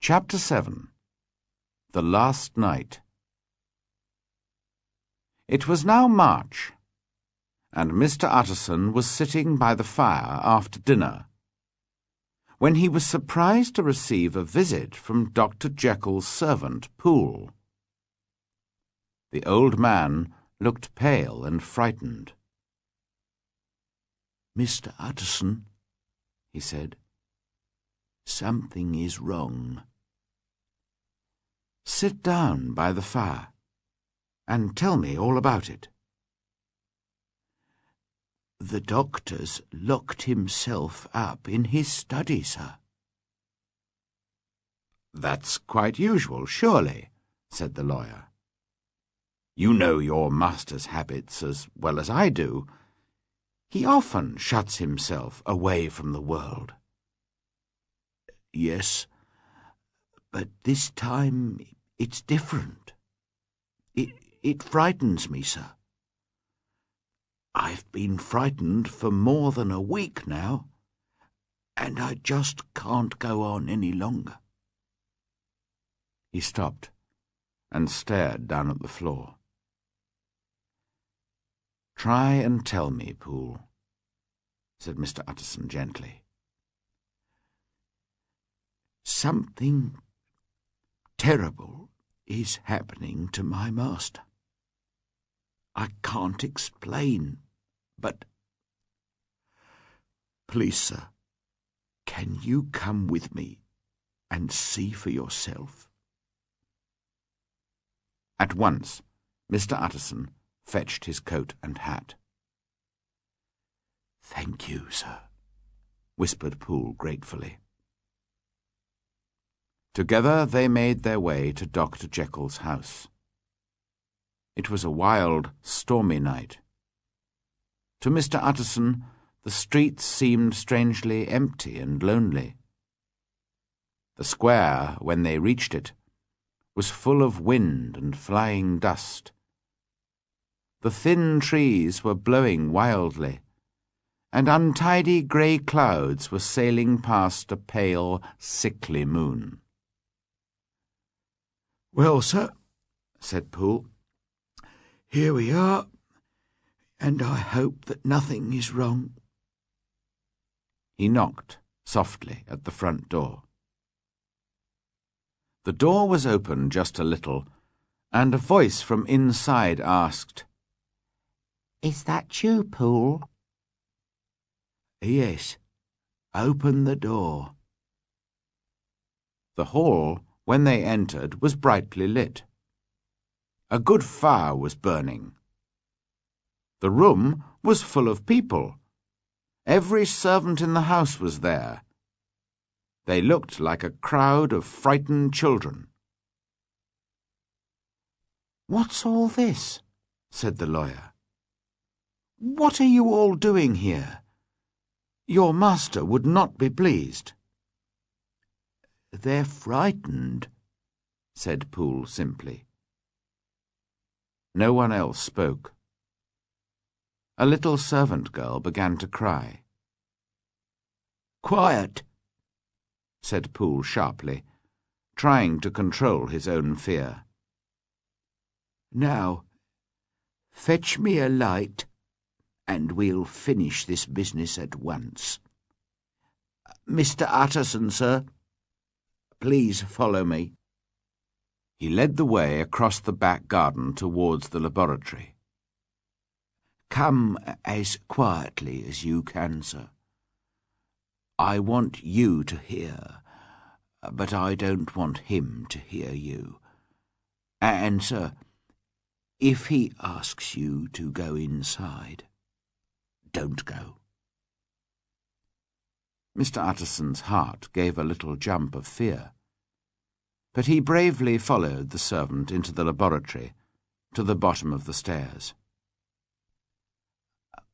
Chapter 7. The Last Night. It was now March, and Mr. Utterson was sitting by the fire after dinner, when he was surprised to receive a visit from Dr. Jekyll's servant, Poole. The old man looked pale and frightened. "Mr. Utterson," he said, "something is wrong. Sit down by the fire and tell me all about it." "The doctor's locked himself up in his study, sir." "That's quite usual, surely," said the lawyer. "You know your master's habits as well as I do. He often shuts himself away from the world." "Yes, but this time it's different. It frightens me, sir. I've been frightened for more than a week now. and I just can't go on any longer." He stopped and stared down at the floor. "Try and tell me, Poole," said Mr. Utterson gently. "Something terrible is happening to my master. I can't explain, but please, sir, can you come with me and see for yourself?" At once, Mr. Utterson fetched his coat and hat. "Thank you, sir," whispered Poole gratefully. Together they made their way to Dr. Jekyll's house. It was a wild, stormy night. To Mr. Utterson, the streets seemed strangely empty and lonely. The square, when they reached it, was full of wind and flying dust. The thin trees were blowing wildly, and untidy grey clouds were sailing past a pale, sickly moon. "Well, sir," said Poole, "here we are, and I hope that nothing is wrong." He knocked softly at the front door. The door was open just a little, and a voice from inside asked, "Is that you, Poole?" "Yes. Open the door." The hall, when they entered, was brightly lit. A good fire was burning. The room was full of people. Every servant in the house was there. They looked like a crowd of frightened children. "What's all this?" said the lawyer. "What are you all doing here? Your master would not be pleased." "They're frightened," said Poole simply. No one else spoke. A little servant girl began to cry. "Quiet," said Poole sharply, trying to control his own fear. "Now, fetch me a light, and we'll finish this business at once. Mr. Utterson, sir, please follow me." He led the way across the back garden towards the laboratory. "Come as quietly as you can, sir. I want you to hear, but I don't want him to hear you. And, sir, if he asks you to go inside, don't go." Mr. Utterson's heart gave a little jump of fear, but he bravely followed the servant into the laboratory to the bottom of the stairs.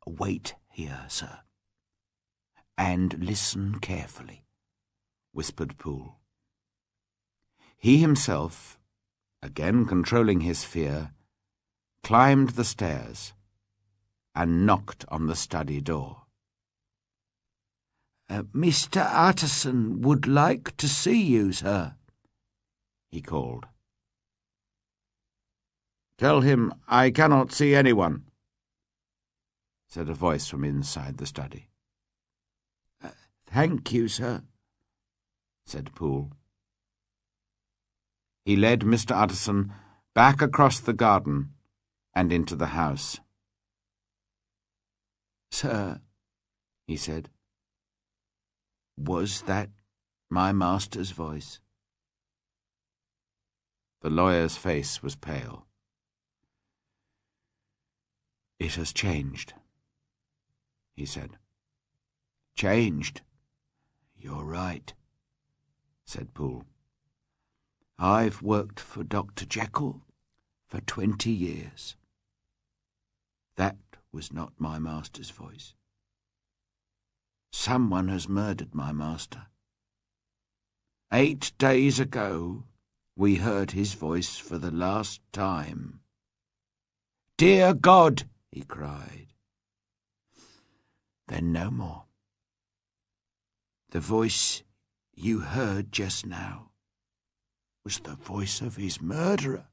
"Wait here, sir, and listen carefully," whispered Poole. He himself, again controlling his fear, climbed the stairs and knocked on the study door. "Mr. Utterson would like to see you, sir," he called. "Tell him I cannot see anyone," said a voice from inside the study. "Thank you, sir," said Poole. He led Mr. Utterson back across the garden and into the house. "Sir," he said, "was that my master's voice?" The lawyer's face was pale. "It has changed," he said. "Changed? You're right," said Poole. "I've worked for Dr. Jekyll for 20 years. That was not my master's voice. Someone has murdered my master. 8 days ago, we heard his voice for the last time. 'Dear God!' he cried. Then no more. The voice you heard just now was the voice of his murderer."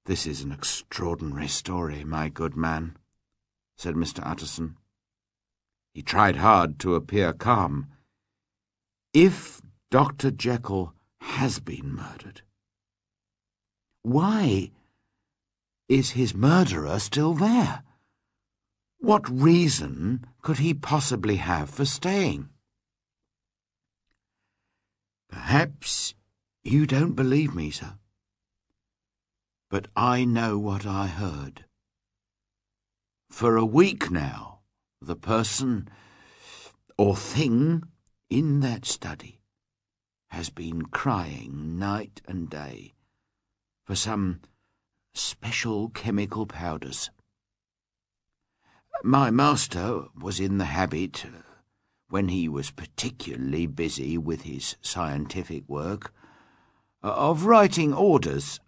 "This is an extraordinary story, my good man," said Mr. Utterson. He tried hard to appear calm. "If Dr. Jekyll has been murdered, why is his murderer still there? What reason could he possibly have for staying?" "Perhaps you don't believe me, sir, but I know what I heard. For a week now, the person or thing in that study has been crying night and day for some special chemical powders. My master was in the habit, when he was particularly busy with his scientific work, of writing orders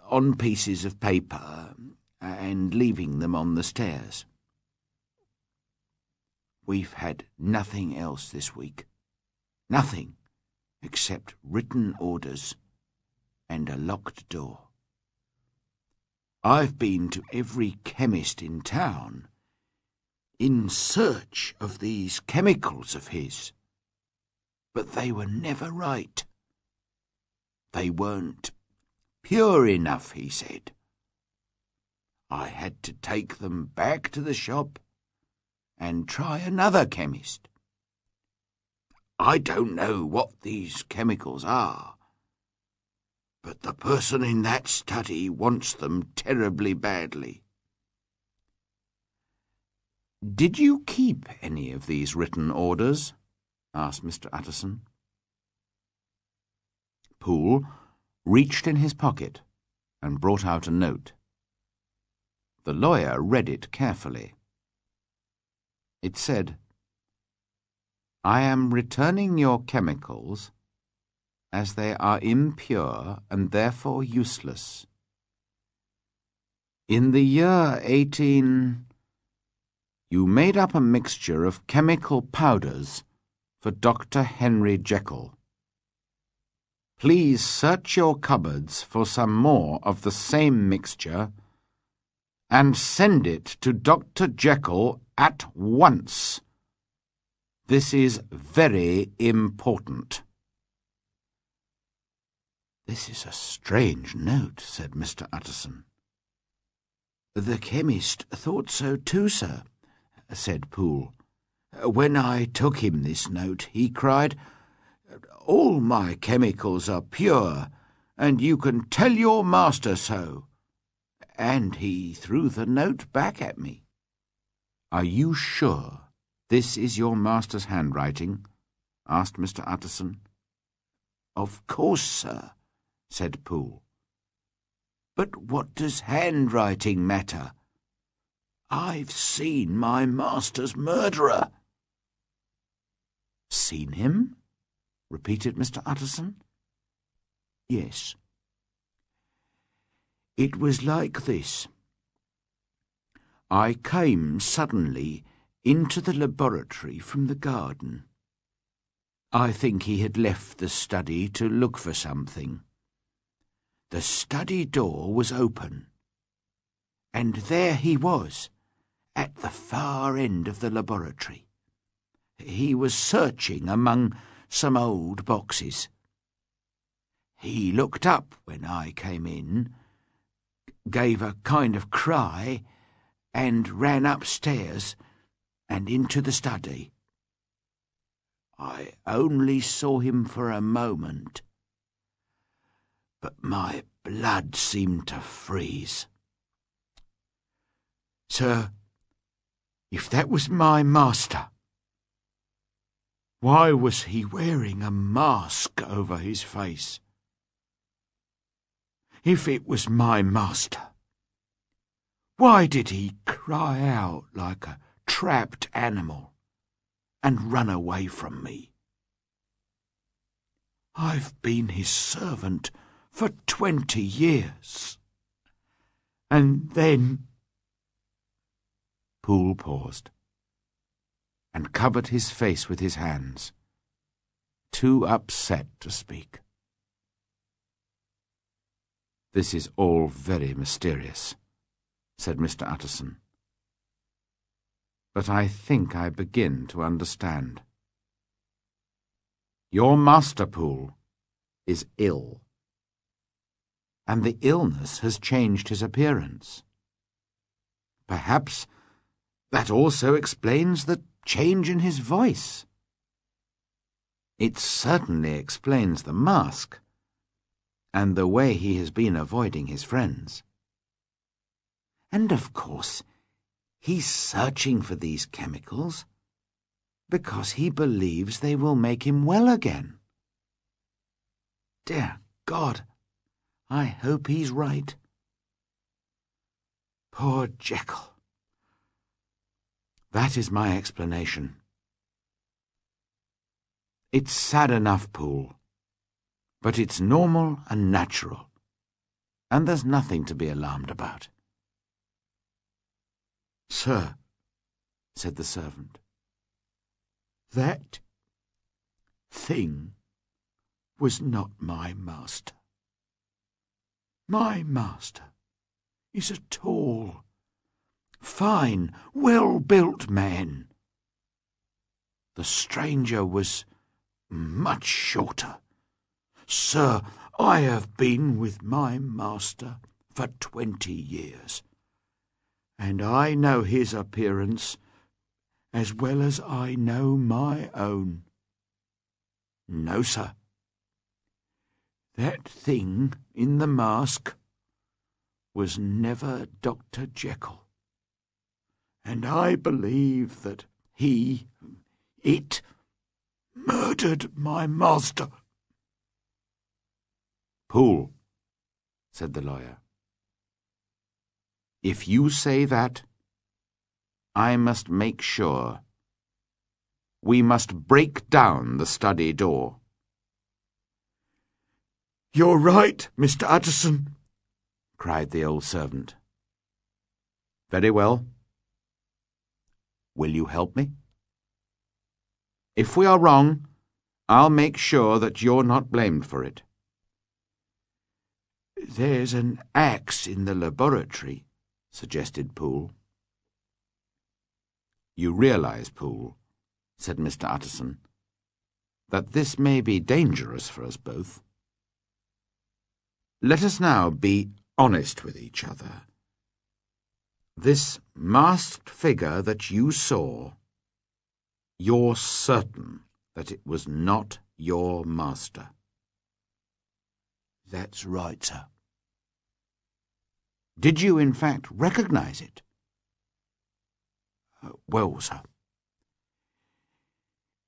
on pieces of paper and leaving them on the stairs. We've had nothing else this week. Nothing except written orders and a locked door. I've been to every chemist in town in search of these chemicals of his, but they were never right. They weren't pure enough, he said. I had to take them back to the shop and try another chemist. I don't know what these chemicals are, but the person in that study wants them terribly badly." "Did you keep any of these written orders?" asked Mr. Utterson. Poole reached in his pocket and brought out a note. The lawyer read it carefully. It said, "I am returning your chemicals as they are impure and therefore useless. In the year 18... you made up a mixture of chemical powders for Dr. Henry Jekyll. Please search your cupboards for some more of the same mixture and send it to Dr. Jekyll at once. This is very important." "This is a strange note," said Mr. Utterson. "The chemist thought so too, sir," said Poole. "When I took him this note, he cried, 'All my chemicals are pure, and you can tell your master so.' And he threw the note back at me." "Are you sure this is your master's handwriting?" asked Mr. Utterson. "Of course, sir," said Poole. "But what does handwriting matter? I've seen my master's murderer." "Seen him?" repeated Mr. Utterson. "Yes. It was like this. I came suddenly into the laboratory from the garden. I think he had left the study to look for something. The study door was open, and there he was, at the far end of the laboratory. He was searching among some old boxes. He looked up when I came in, gave a kind of cry, and ran upstairs and into the study. I only saw him for a moment, but my blood seemed to freeze. Sir, if that was my master, why was he wearing a mask over his face? If it was my master, why did he cry out like a trapped animal and run away from me? I've been his servant for 20 years. And then..." Poole paused. and covered his face with his hands, too upset to speak. "This is all very mysterious," said Mr. Utterson. "But I think I begin to understand. Your master, Poole, is ill, and the illness has changed his appearance. Perhaps that also explains the change in his voice. It certainly explains the mask, and the way he has been avoiding his friends. And of course, he's searching for these chemicals because he believes they will make him well again. Dear God, I hope he's right. Poor Jekyll. That is my explanation. It's sad enough, Poole, but it's normal and natural, and there's nothing to be alarmed about." "Sir," said the servant, "that thing was not my master. My master is a tall, fine, well-built man. The stranger was much shorter. Sir, I have been with my master for 20 years, and I know his appearance as well as I know my own. No, sir, that thing in the mask was never Dr. Jekyll, and I believe that it murdered my master." "Poole," said the lawyer, "if you say that, I must make sure. We must break down the study door." "You're right, Mr. Utterson," cried the old servant. "Very well. Will you help me? If we are wrong, I'll make sure that you're not blamed for it." "There's an axe in the laboratory," suggested Poole. "You realize, Poole," said Mr. Utterson, "that this may be dangerous for us both. Let us now be honest with each other. This masked figure that you saw, you're certain that it was not your master?" "That's right, sir." "Did you, in fact, recognize it?" "Well, sir,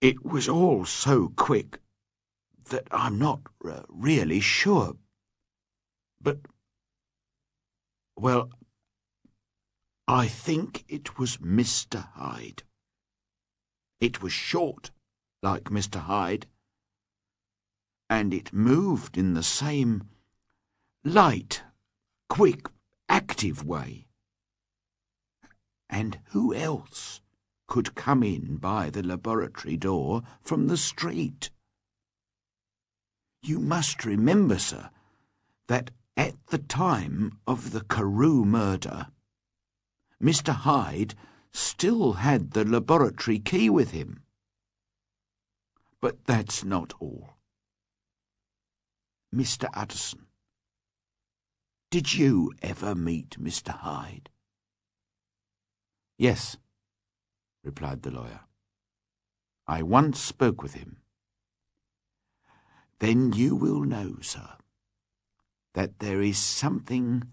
it was all so quick that I'm not really sure. But, well, I think it was Mr. Hyde. It was short, like Mr. Hyde, and it moved in the same light, quick, active way. And who else could come in by the laboratory door from the street? You must remember, sir, that at the time of the Carew murder, Mr. Hyde still had the laboratory key with him. But that's not all. Mr. Utterson, did you ever meet Mr. Hyde?" "Yes," replied the lawyer. "I once spoke with him." "Then you will know, sir, that there is something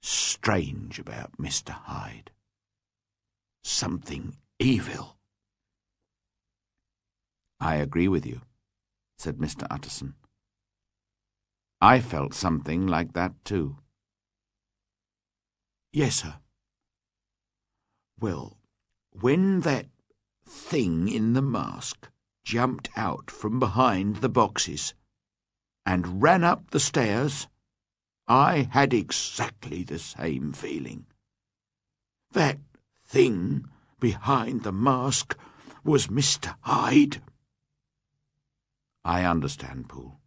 strange about Mr. Hyde. Something evil." "I agree with you," said Mr. Utterson. "I felt something like that too." "Yes, sir. Well, when that thing in the mask jumped out from behind the boxes and ran up the stairs, I had exactly the same feeling. That thing behind the mask was Mr. Hyde." "I understand, Poole.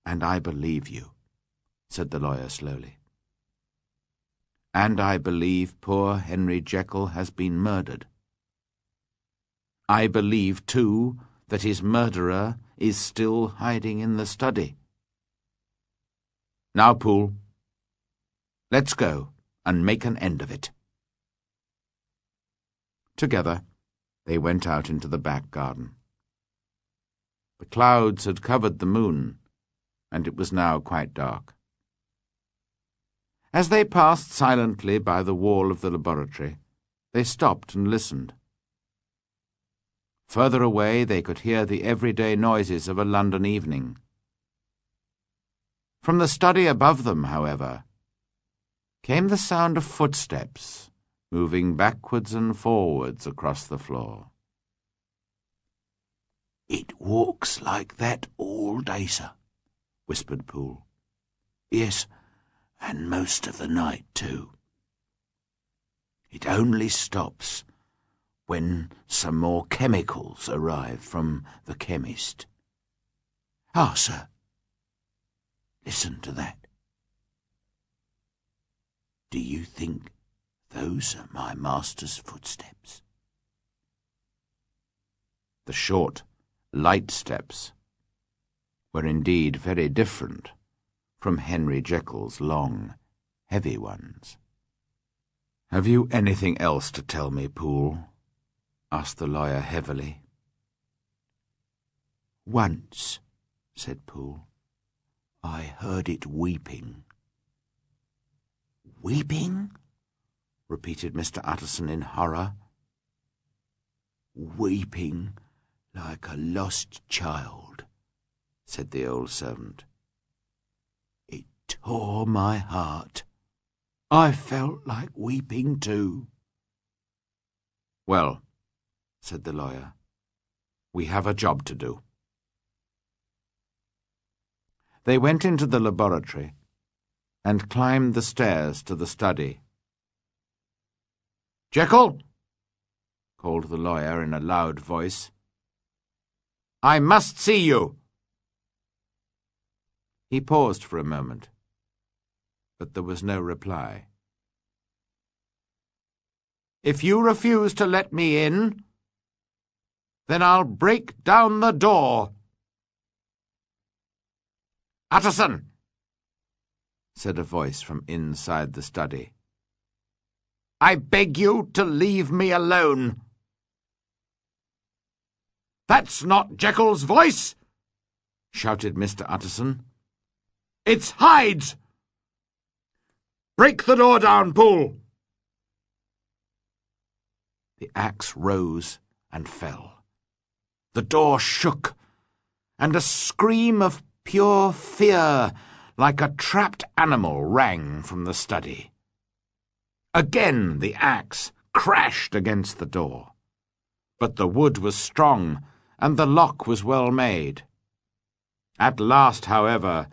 And I believe you," said the lawyer slowly. "And I believe poor Henry Jekyll has been murdered. I believe, too, that his murderer is still hiding in the study. Now, Poole, let's go and make an end of it." Together, they went out into the back garden. The clouds had covered the moon, and it was now quite dark. As they passed silently by the wall of the laboratory, they stopped and listened. Further away they could hear the everyday noises of a London evening. From the study above them, however, came the sound of footsteps moving backwards and forwards across the floor. "It walks like that all day, sir," whispered Poole. "Yes, and most of the night, too. It only stops when some more chemicals arrive from the chemist. Ah, sir, listen to that. Do you think those are my master's footsteps?" The short, light steps were indeed very different from Henry Jekyll's long, heavy ones. "Have you anything else to tell me, Poole?" asked the lawyer heavily. "Once," said Poole, "I heard it weeping." "Weeping?" repeated Mr. Utterson in horror. "Weeping like a lost child," said the old servant. "It tore my heart. I felt like weeping too." "Well," said the lawyer, "we have a job to do." They went into the laboratory and climbed the stairs to the study. "Jekyll," called the lawyer in a loud voice, "I must see you." He paused for a moment, but there was no reply. "If you refuse to let me in, then I'll break down the door." "Utterson," said a voice from inside the study, "I beg you to leave me alone." "That's not Jekyll's voice," shouted Mr. Utterson. "It's Hyde's. Break the door down, Poole." The axe rose and fell. The door shook, and a scream of pure fear, like a trapped animal, rang from the study. Again the axe crashed against the door, but the wood was strong, and the lock was well made. At last, however,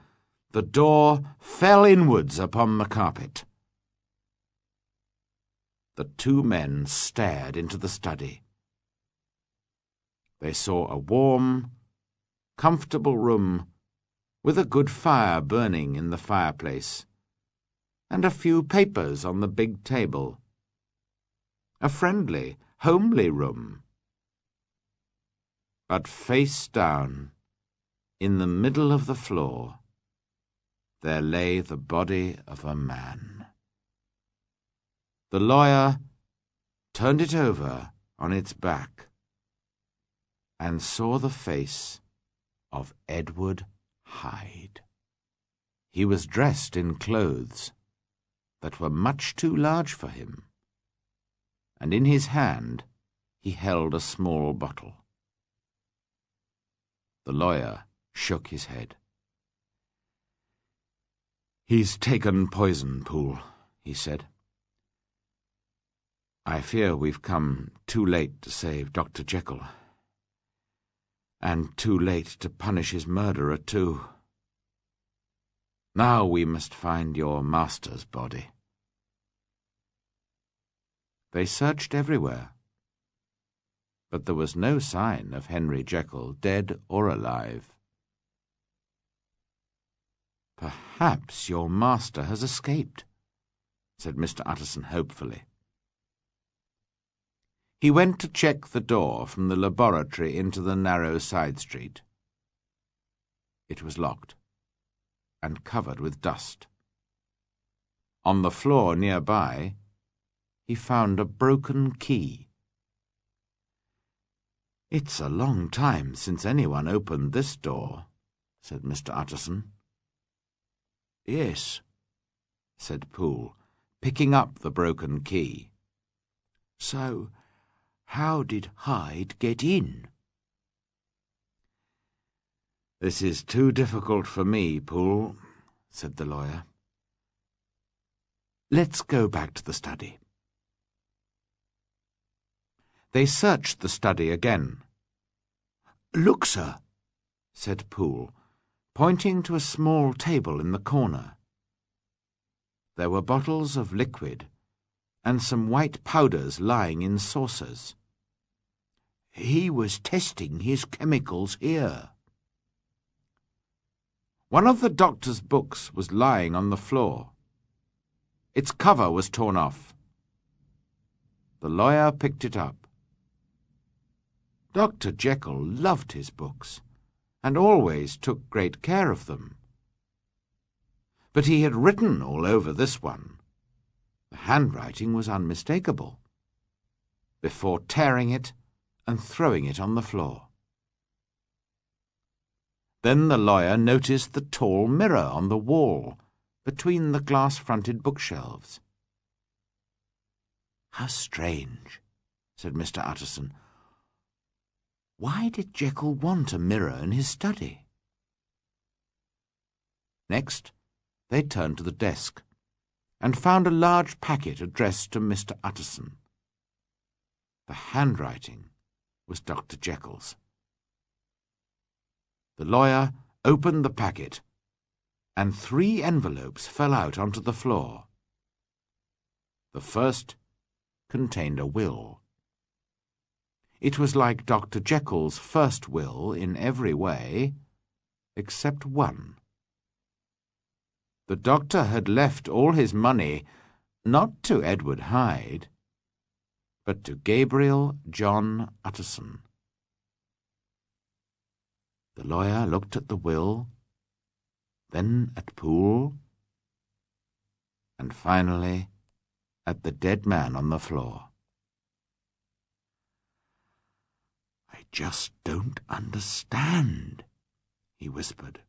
the door fell inwards upon the carpet. The two men stared into the study. They saw a warm, comfortable room with a good fire burning in the fireplace, and a few papers on the big table. A friendly, homely room. But face down, in the middle of the floor, there lay the body of a man. The lawyer turned it over on its back and saw the face of Edward Hyde. He was dressed in clothes that were much too large for him, and in his hand he held a small bottle. The lawyer shook his head. "He's taken poison, Poole," he said. "I fear we've come too late to save Dr. Jekyll, and too late to punish his murderer, too. Now we must find your master's body." They searched everywhere, but there was no sign of Henry Jekyll, dead or alive. "Perhaps your master has escaped," said Mr. Utterson hopefully. He went to check the door from the laboratory into the narrow side street. It was locked and covered with dust. On the floor nearby, he found a broken key. "It's a long time since anyone opened this door," said Mr. Utterson. "Yes," said Poole, picking up the broken key. "So, how did Hyde get in?" "This is too difficult for me, Poole," said the lawyer. "Let's go back to the study." They searched the study again. "Look, sir," said Poole, pointing to a small table in the corner. There were bottles of liquid and some white powders lying in saucers. "He was testing his chemicals here." One of the doctor's books was lying on the floor. Its cover was torn off. The lawyer picked it up. Dr. Jekyll loved his books, and always took great care of them. But he had written all over this one. The handwriting was unmistakable, before tearing it and throwing it on the floor. Then the lawyer noticed the tall mirror on the wall between the glass-fronted bookshelves. "How strange," said Mr. Utterson. "Why did Jekyll want a mirror in his study?" Next, they turned to the desk and found a large packet addressed to Mr. Utterson. The handwriting was Dr. Jekyll's. The lawyer opened the packet, and 3 envelopes fell out onto the floor. The first contained a will. It was like Dr. Jekyll's first will in every way, except one. The doctor had left all his money not to Edward Hyde, but to Gabriel John Utterson. The lawyer looked at the will, then at Poole, and finally at the dead man on the floor. "I just don't understand," he whispered.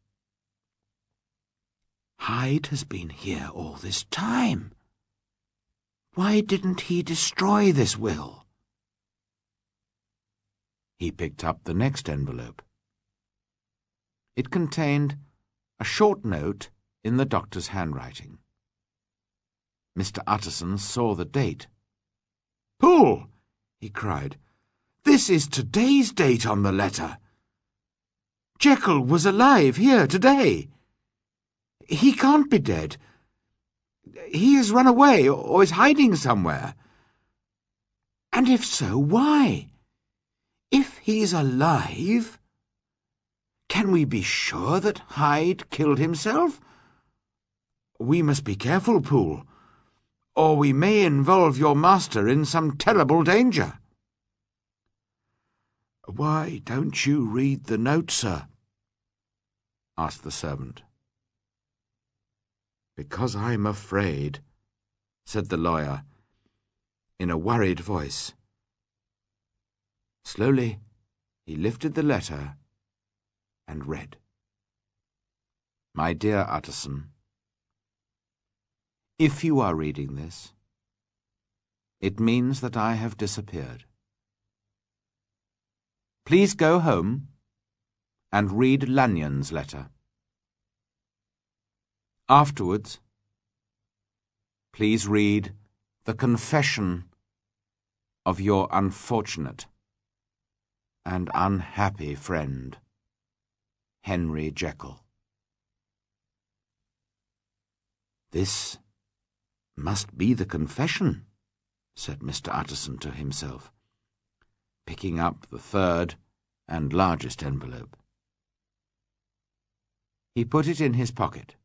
"Hyde has been here all this time. Why didn't he destroy this will?" He picked up the next envelope. It contained a short note in the doctor's handwriting. Mr. Utterson saw the date. "Poole!" he cried. "This is today's date on the letter. Jekyll was alive here today. He can't be dead. He has run away or is hiding somewhere. And if so, why? If he's alive, can we be sure that Hyde killed himself? We must be careful, Poole, or we may involve your master in some terrible danger." "Why don't you read the note, sir?" asked the servant. "Because I'm afraid," said the lawyer, in a worried voice. Slowly, he lifted the letter and read. "My dear Utterson, if you are reading this, it means that I have disappeared. Please go home and read Lanyon's letter. Afterwards, please read the confession of your unfortunate and unhappy friend, Henry Jekyll." "This must be the confession," said Mr. Utterson to himself. picking up the third and largest envelope. He put it in his pocket.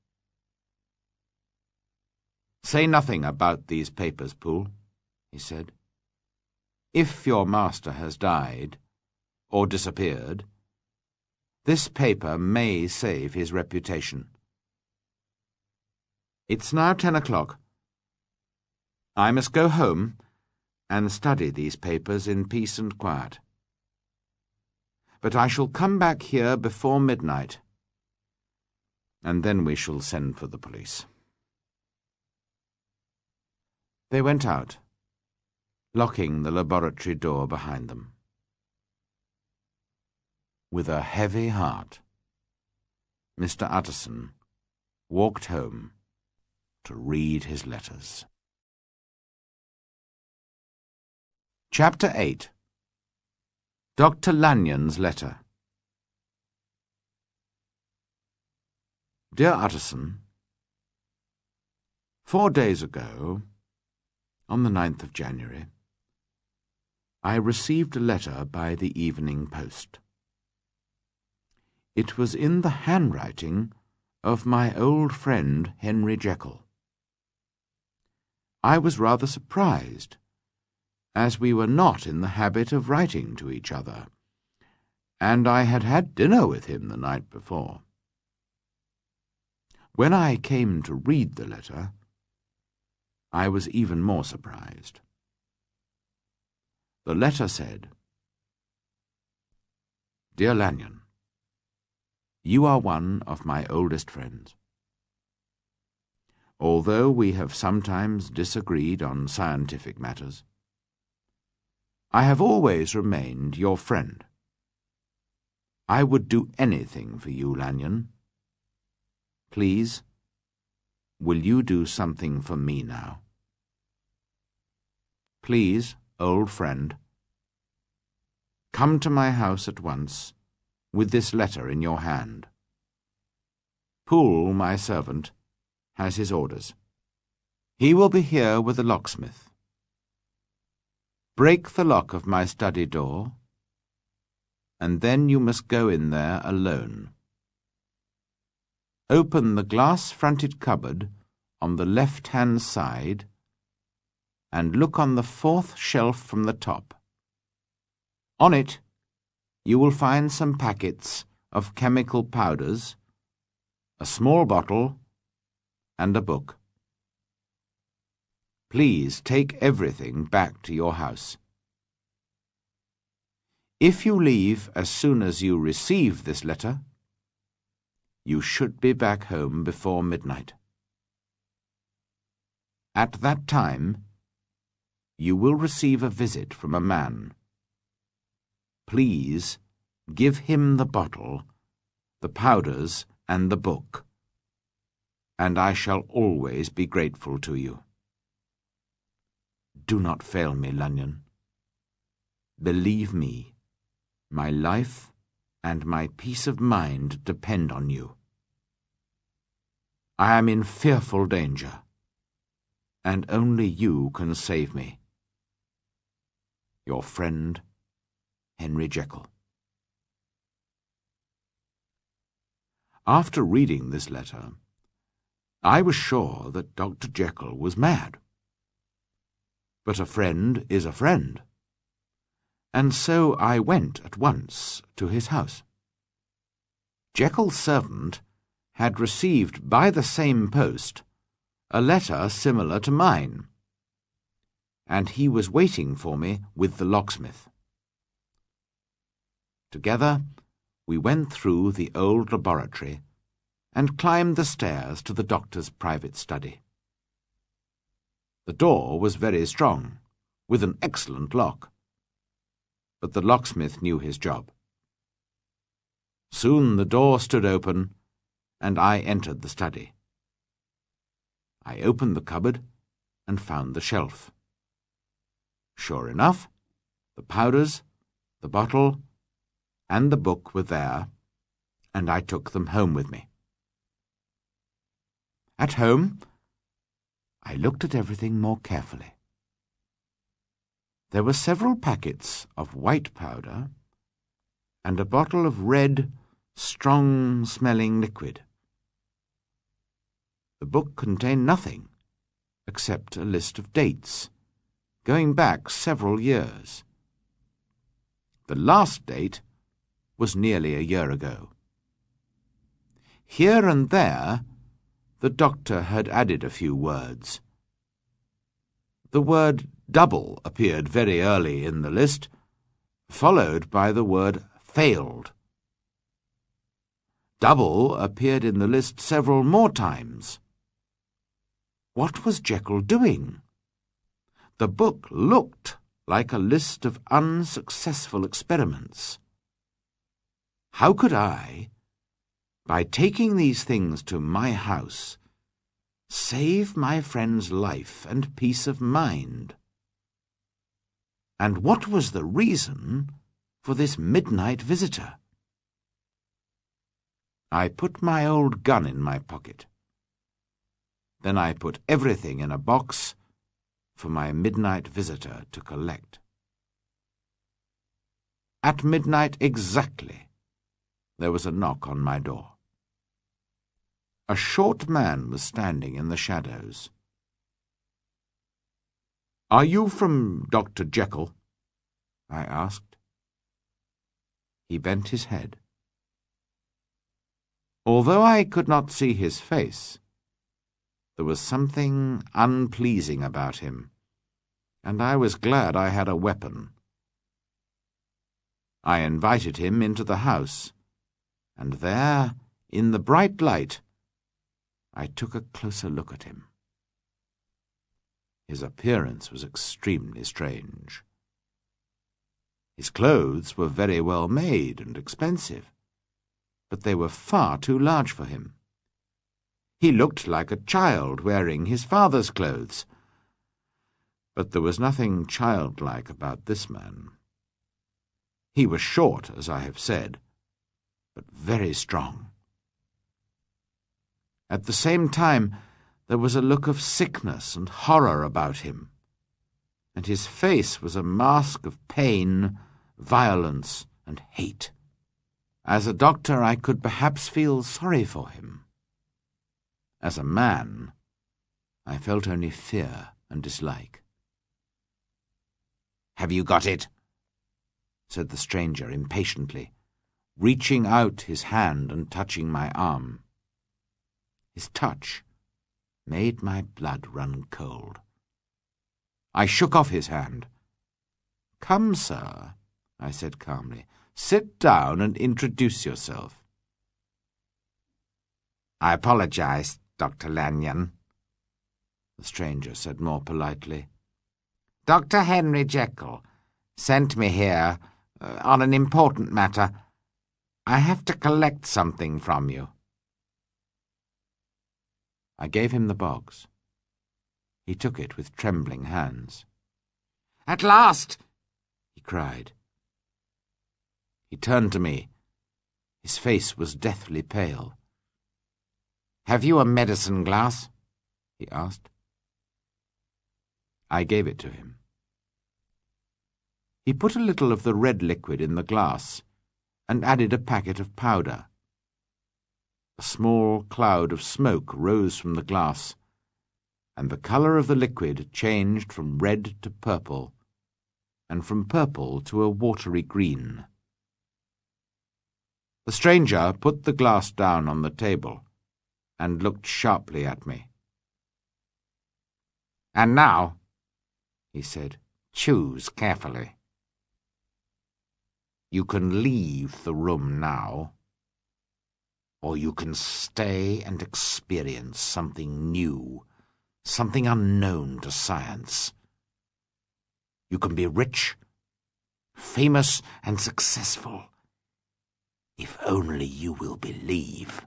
"Say nothing about these papers, Poole," he said. "If your master has died, or disappeared, this paper may save his reputation. It's now 10 o'clock. I must go home and study these papers in peace and quiet. But I shall come back here before midnight, and then we shall send for the police." They went out, locking the laboratory door behind them. With a heavy heart, Mr. Utterson walked home to read his letters. Chapter 8. Dr. Lanyon's Letter. Dear Utterson, 4 days ago, on the 9th of January, I received a letter by the evening post. It was in the handwriting of my old friend Henry Jekyll. I was rather surprised, as we were not in the habit of writing to each other, and I had had dinner with him the night before. When I came to read the letter, I was even more surprised. The letter said, "Dear Lanyon, you are one of my oldest friends. Although we have sometimes disagreed on scientific matters, I have always remained your friend. I would do anything for you, Lanyon. Please, will you do something for me now? Please, old friend, come to my house at once with this letter in your hand. Poole, my servant, has his orders. He will be here with the locksmith. Break the lock of my study door, and then you must go in there alone. Open the glass-fronted cupboard on the left-hand side and look on the 4th shelf from the top. On it, you will find some packets of chemical powders, a small bottle, and a book. Please take everything back to your house. If you leave as soon as you receive this letter, you should be back home before midnight. At that time, you will receive a visit from a man. Please give him the bottle, the powders, and the book, and I shall always be grateful to you. Do not fail me, Lanyon. Believe me, my life and my peace of mind depend on you. I am in fearful danger, and only you can save me. Your friend, Henry Jekyll. After reading this letter, I was sure that Dr. Jekyll was mad. But a friend is a friend, and so I went at once to his house. Jekyll's servant had received by the same post a letter similar to mine, and he was waiting for me with the locksmith. Together we went through the old laboratory and climbed the stairs to the doctor's private study. The door was very strong, with an excellent lock, but the locksmith knew his job. Soon the door stood open, and I entered the study. I opened the cupboard and found the shelf. Sure enough, the powders, the bottle, and the book were there, and I took them home with me. At home, I looked at everything more carefully. There were several packets of white powder and a bottle of red, strong-smelling liquid. The book contained nothing except a list of dates, going back several years. The last date was nearly a year ago. Here and there, the doctor had added a few words. The word double appeared very early in the list, followed by the word failed. Double appeared in the list several more times. What was Jekyll doing? The book looked like a list of unsuccessful experiments. How could I, by taking these things to my house, save my friend's life and peace of mind? And what was the reason for this midnight visitor? I put my old gun in my pocket. Then I put everything in a box for my midnight visitor to collect. At midnight exactly, there was a knock on my door. A short man was standing in the shadows. "Are you from Dr. Jekyll?" I asked. He bent his head. Although I could not see his face, there was something unpleasing about him, and I was glad I had a weapon. I invited him into the house, and there, in the bright light, I took a closer look at him. His appearance was extremely strange. His clothes were very well made and expensive, but they were far too large for him. He looked like a child wearing his father's clothes, but there was nothing childlike about this man. He was short, as I have said, but very strong. At the same time, there was a look of sickness and horror about him, and his face was a mask of pain, violence, and hate. As a doctor, I could perhaps feel sorry for him. As a man, I felt only fear and dislike. "Have you got it?" said the stranger impatiently, reaching out his hand and touching my arm. His touch made my blood run cold. I shook off his hand. "Come, sir," I said calmly. "Sit down and introduce yourself." "I apologize, Dr. Lanyon," the stranger said more politely. "Dr. Henry Jekyll sent me here on an important matter. I have to collect something from you." I gave him the box. He took it with trembling hands. "At last!" he cried. He turned to me. His face was deathly pale. "Have you a medicine glass?" he asked. I gave it to him. He put a little of the red liquid in the glass and added a packet of powder. A small cloud of smoke rose from the glass, and the colour of the liquid changed from red to purple, and from purple to a watery green. The stranger put the glass down on the table and looked sharply at me. "And now," he said, "choose carefully. You can leave the room now, or you can stay and experience something new, something unknown to science. You can be rich, famous, and successful, if only you will believe."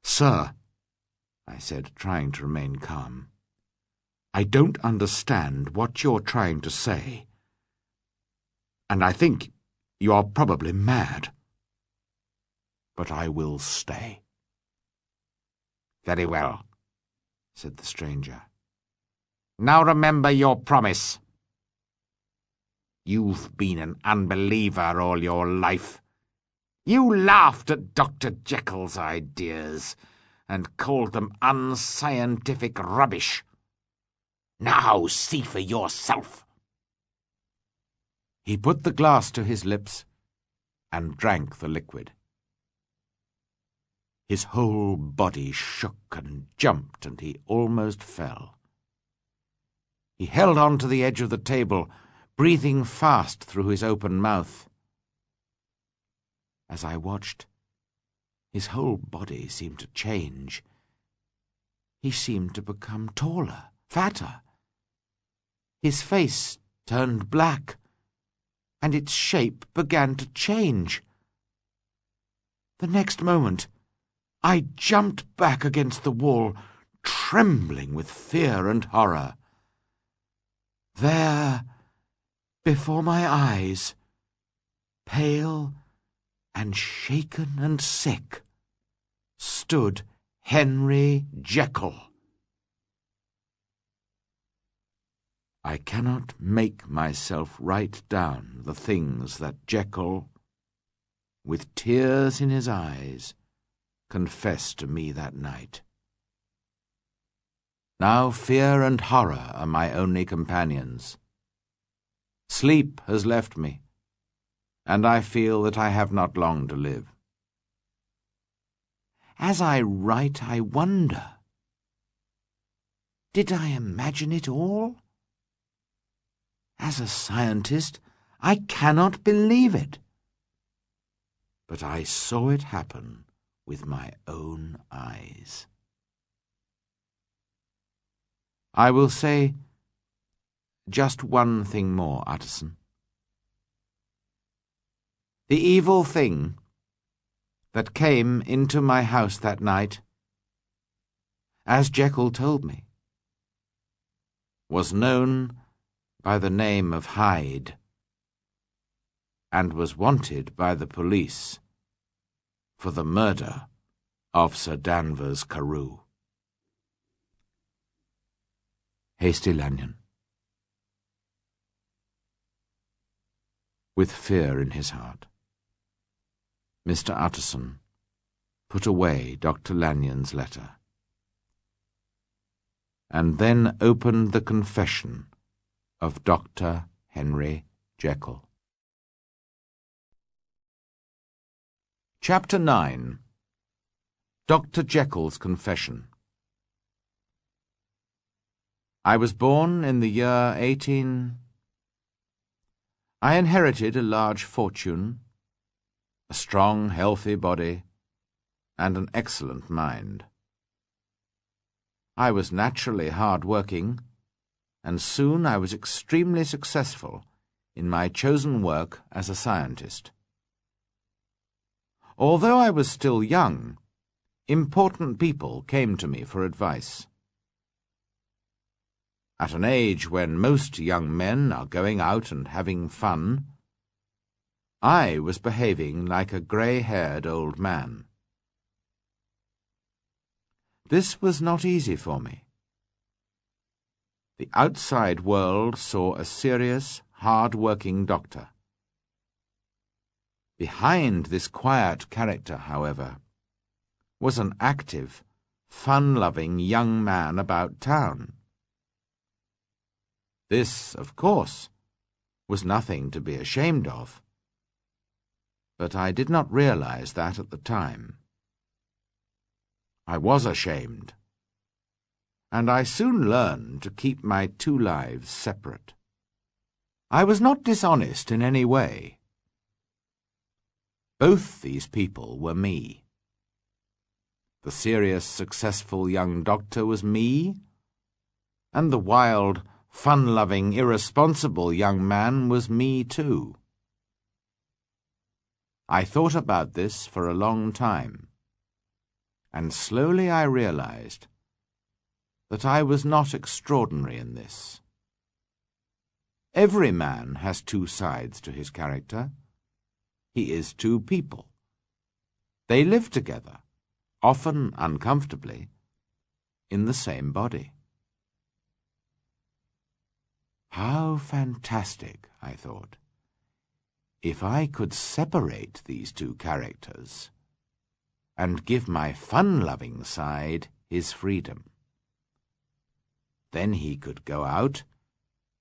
"Sir," I said, trying to remain calm, "I don't understand what you're trying to say, and I think you're probably mad. But I will stay." "Very well," said the stranger. "Now remember your promise. You've been an unbeliever all your life. You laughed at Dr. Jekyll's ideas and called them unscientific rubbish. Now see for yourself." He put the glass to his lips and drank the liquid. His whole body shook and jumped, and he almost fell. He held on to the edge of the table, breathing fast through his open mouth. As I watched, his whole body seemed to change. He seemed to become taller, fatter. His face turned black, and its shape began to change. The next moment, I jumped back against the wall, trembling with fear and horror. There, before my eyes, pale and shaken and sick, stood Henry Jekyll. I cannot make myself write down the things that Jekyll, with tears in his eyes, confessed to me that night. Now fear and horror are my only companions. Sleep has left me, and I feel that I have not long to live. As I write, I wonder, did I imagine it all? As a scientist, I cannot believe it. But I saw it happen with my own eyes. I will say just one thing more, Utterson. The evil thing that came into my house that night, as Jekyll told me, was known by the name of Hyde, and was wanted by the police for the murder of Sir Danvers Carew. Hasty Lanyon. With fear in his heart, Mr. Utterson put away Dr. Lanyon's letter, and then opened the confession of Dr. Henry Jekyll. Chapter 9. Dr. Jekyll's Confession. I was born in the year 18... I inherited a large fortune, a strong, healthy body, and an excellent mind. I was naturally hard-working, and soon I was extremely successful in my chosen work as a scientist. Although I was still young, important people came to me for advice. At an age when most young men are going out and having fun, I was behaving like a grey-haired old man. This was not easy for me. The outside world saw a serious, hard-working doctor. Behind this quiet character, however, was an active, fun-loving young man about town. This, of course, was nothing to be ashamed of, but I did not realize that at the time. I was ashamed, and I soon learned to keep my two lives separate. I was not dishonest in any way. Both these people were me. The serious, successful young doctor was me, and the wild, fun-loving, irresponsible young man was me too. I thought about this for a long time, and slowly I realized that I was not extraordinary in this. Every man has two sides to his character. He is two people. They live together, often uncomfortably, in the same body. How fantastic, I thought, if I could separate these two characters and give my fun-loving side his freedom. Then he could go out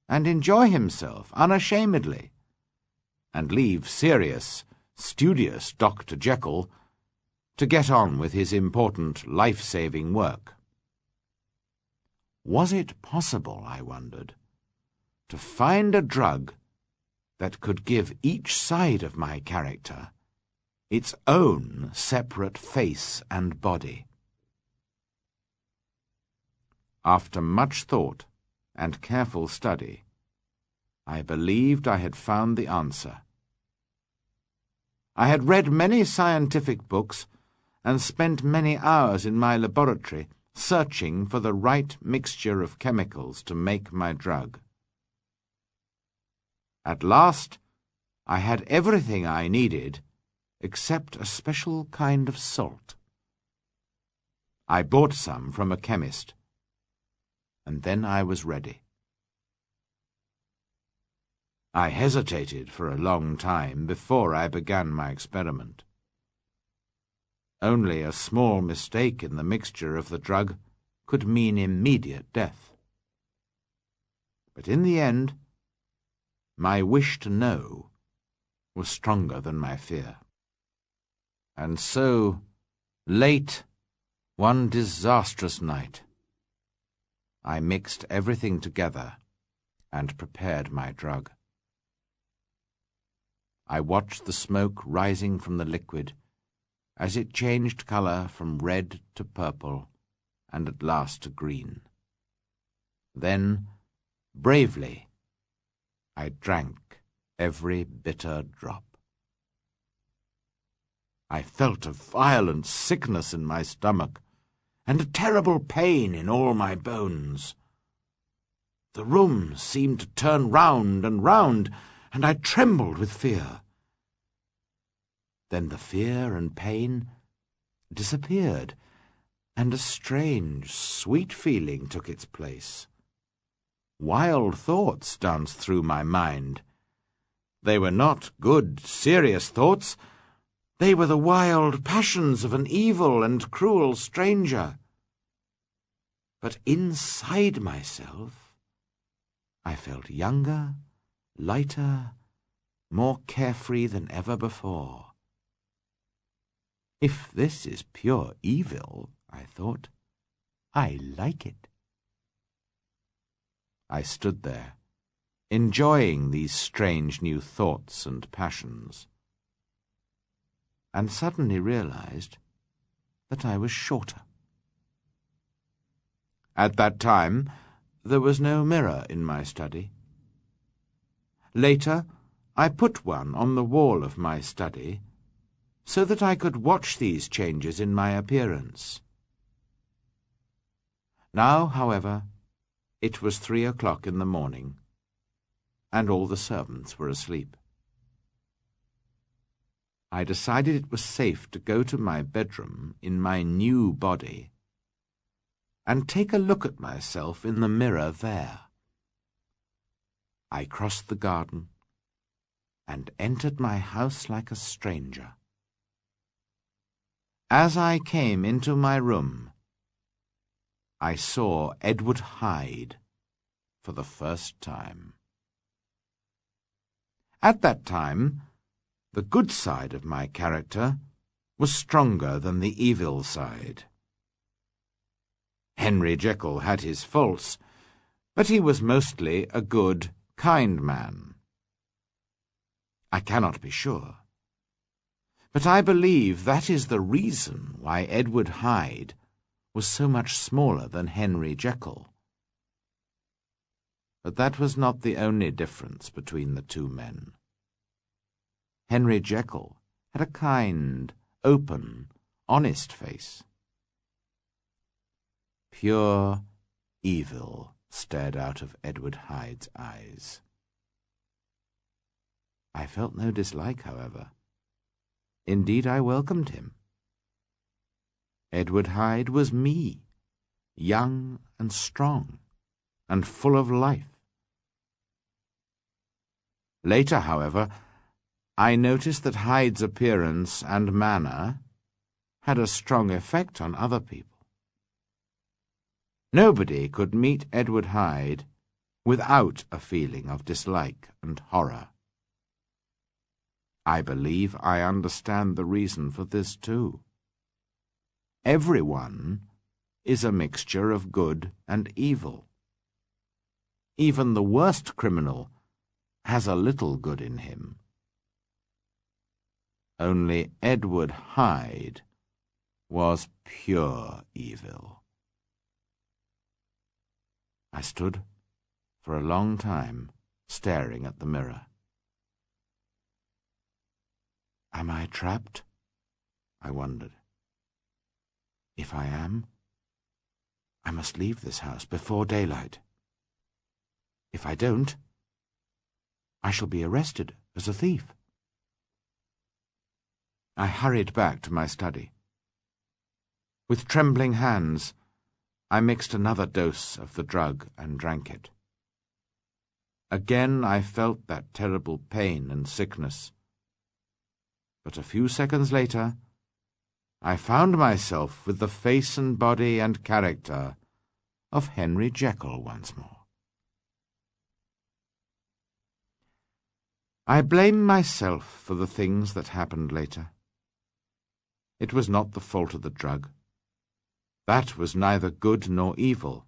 and enjoy himself unashamedly, and leave serious, studious Dr. Jekyll to get on with his important life-saving work. Was it possible, I wondered, to find a drug that could give each side of my character its own separate face and body? After much thought and careful study, I believed I had found the answer. I had read many scientific books and spent many hours in my laboratory searching for the right mixture of chemicals to make my drug. At last, I had everything I needed except a special kind of salt. I bought some from a chemist, and then I was ready. I hesitated for a long time before I began my experiment. Only a small mistake in the mixture of the drug could mean immediate death. But in the end, my wish to know was stronger than my fear. And so, late one disastrous night, I mixed everything together and prepared my drug. I watched the smoke rising from the liquid as it changed colour from red to purple and at last to green. Then, bravely, I drank every bitter drop. I felt a violent sickness in my stomach and a terrible pain in all my bones. The room seemed to turn round and round, and I trembled with fear. Then the fear and pain disappeared, and a strange, sweet feeling took its place. Wild thoughts danced through my mind. They were not good, serious thoughts. They were the wild passions of an evil and cruel stranger. But inside myself, I felt younger, lighter, more carefree than ever before. If this is pure evil, I thought, I like it. I stood there, enjoying these strange new thoughts and passions, and suddenly realized that I was shorter. At that time, there was no mirror in my study. Later, I put one on the wall of my study so that I could watch these changes in my appearance. Now, however, it was 3 o'clock in the morning, and all the servants were asleep. I decided it was safe to go to my bedroom in my new body and take a look at myself in the mirror there. I crossed the garden and entered my house like a stranger. As I came into my room, I saw Edward Hyde for the first time. At that time, the good side of my character was stronger than the evil side. Henry Jekyll had his faults, but he was mostly a good, kind man. I cannot be sure, but I believe that is the reason why Edward Hyde was so much smaller than Henry Jekyll. But that was not the only difference between the two men. Henry Jekyll had a kind, open, honest face. Pure evil stared out of Edward Hyde's eyes. I felt no dislike, however. Indeed, I welcomed him. Edward Hyde was me, young and strong, and full of life. Later, however, I noticed that Hyde's appearance and manner had a strong effect on other people. Nobody could meet Edward Hyde without a feeling of dislike and horror. I believe I understand the reason for this too. Everyone is a mixture of good and evil. Even the worst criminal has a little good in him. Only Edward Hyde was pure evil. I stood for a long time, staring at the mirror. Am I trapped? I wondered. If I am, I must leave this house before daylight. If I don't, I shall be arrested as a thief. I hurried back to my study. With trembling hands, I mixed another dose of the drug and drank it. Again I felt that terrible pain and sickness. But a few seconds later, I found myself with the face and body and character of Henry Jekyll once more. I blame myself for the things that happened later. It was not the fault of the drug. That was neither good nor evil.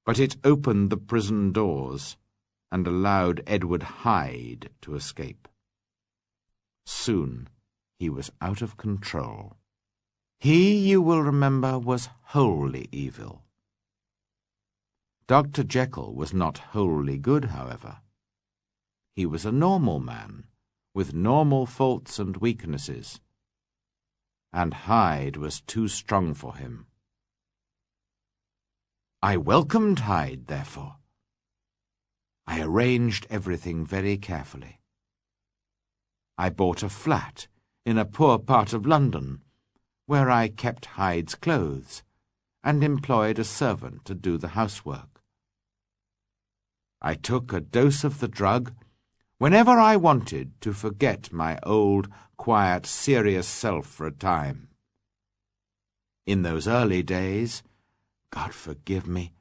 But it opened the prison doors and allowed Edward Hyde to escape. Soon he was out of control. He, you will remember, was wholly evil. Dr. Jekyll was not wholly good, however. He was a normal man, with normal faults and weaknesses, and Hyde was too strong for him. I welcomed Hyde, therefore. I arranged everything very carefully. I bought a flat in a poor part of London, where I kept Hyde's clothes and employed a servant to do the housework. I took a dose of the drug whenever I wanted to forget my old, quiet, serious self for a time. In those early days, God forgive me,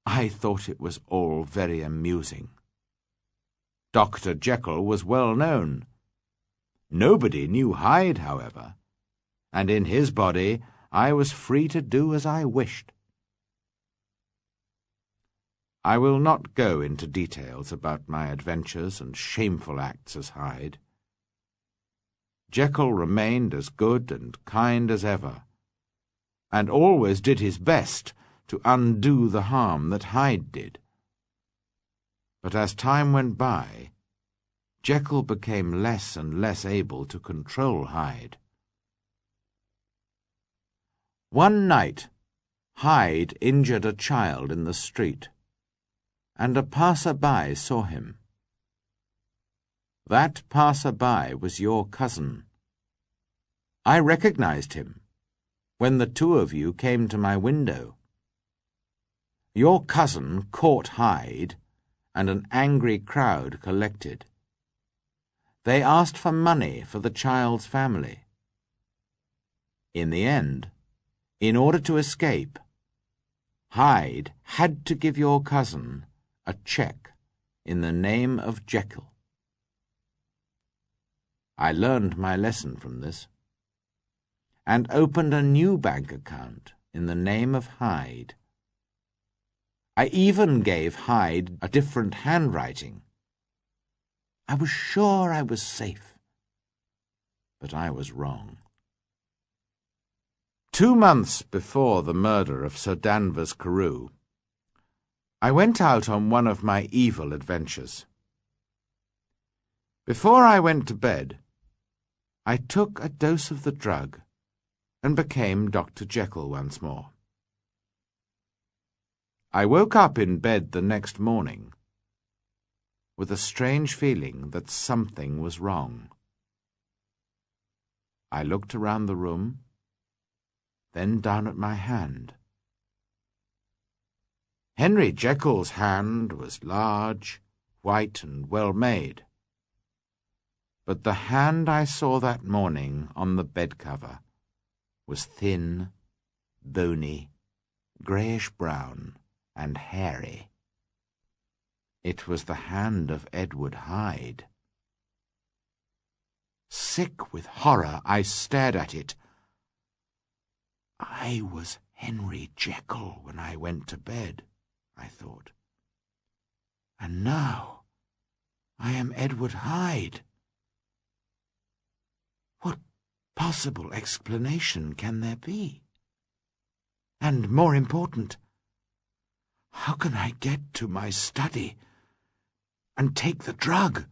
I thought it was all very amusing. Dr. Jekyll was well known. Nobody knew Hyde, however, and in his body I was free to do as I wished. I will not go into details about my adventures and shameful acts as Hyde. Jekyll remained as good and kind as ever, and always did his best to undo the harm that Hyde did. But as time went by, Jekyll became less and less able to control Hyde. One night, Hyde injured a child in the street, and a passer-by saw him. That passer-by was your cousin. I recognized him when the two of you came to my window. Your cousin caught Hyde, and an angry crowd collected. They asked for money for the child's family. In the end, in order to escape, Hyde had to give your cousin a cheque in the name of Jekyll. I learned my lesson from this, and opened a new bank account in the name of Hyde. I even gave Hyde a different handwriting. I was sure I was safe, but I was wrong. 2 months before the murder of Sir Danvers Carew, I went out on one of my evil adventures. Before I went to bed, I took a dose of the drug and became Dr. Jekyll once more. I woke up in bed the next morning with a strange feeling that something was wrong. I looked around the room, then down at my hand. Henry Jekyll's hand was large, white and well made. But the hand I saw that morning on the bed cover was thin, bony, greyish-brown, and hairy. It was the hand of Edward Hyde. Sick with horror, I stared at it. I was Henry Jekyll when I went to bed, I thought. And now I am Edward Hyde. What possible explanation can there be? And more important, how can I get to my study and take the drug?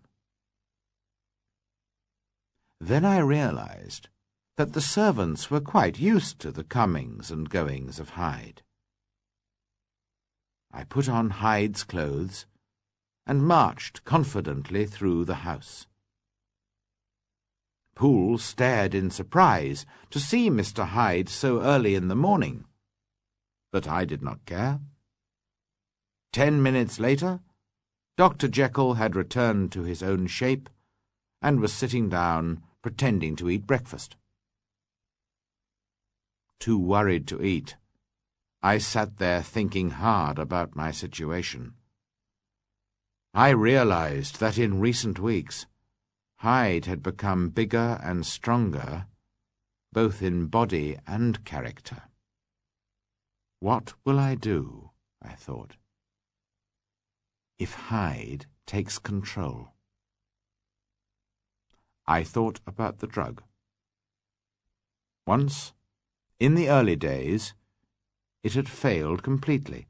Then I realized that the servants were quite used to the comings and goings of Hyde. I put on Hyde's clothes and marched confidently through the house. Poole stared in surprise to see Mr. Hyde so early in the morning, but I did not care. 10 minutes later, Dr. Jekyll had returned to his own shape and was sitting down, pretending to eat breakfast. Too worried to eat, I sat there thinking hard about my situation. I realized that in recent weeks, Hyde had become bigger and stronger, both in body and character. What will I do, I thought, if Hyde takes control? I thought about the drug. Once, in the early days, it had failed completely,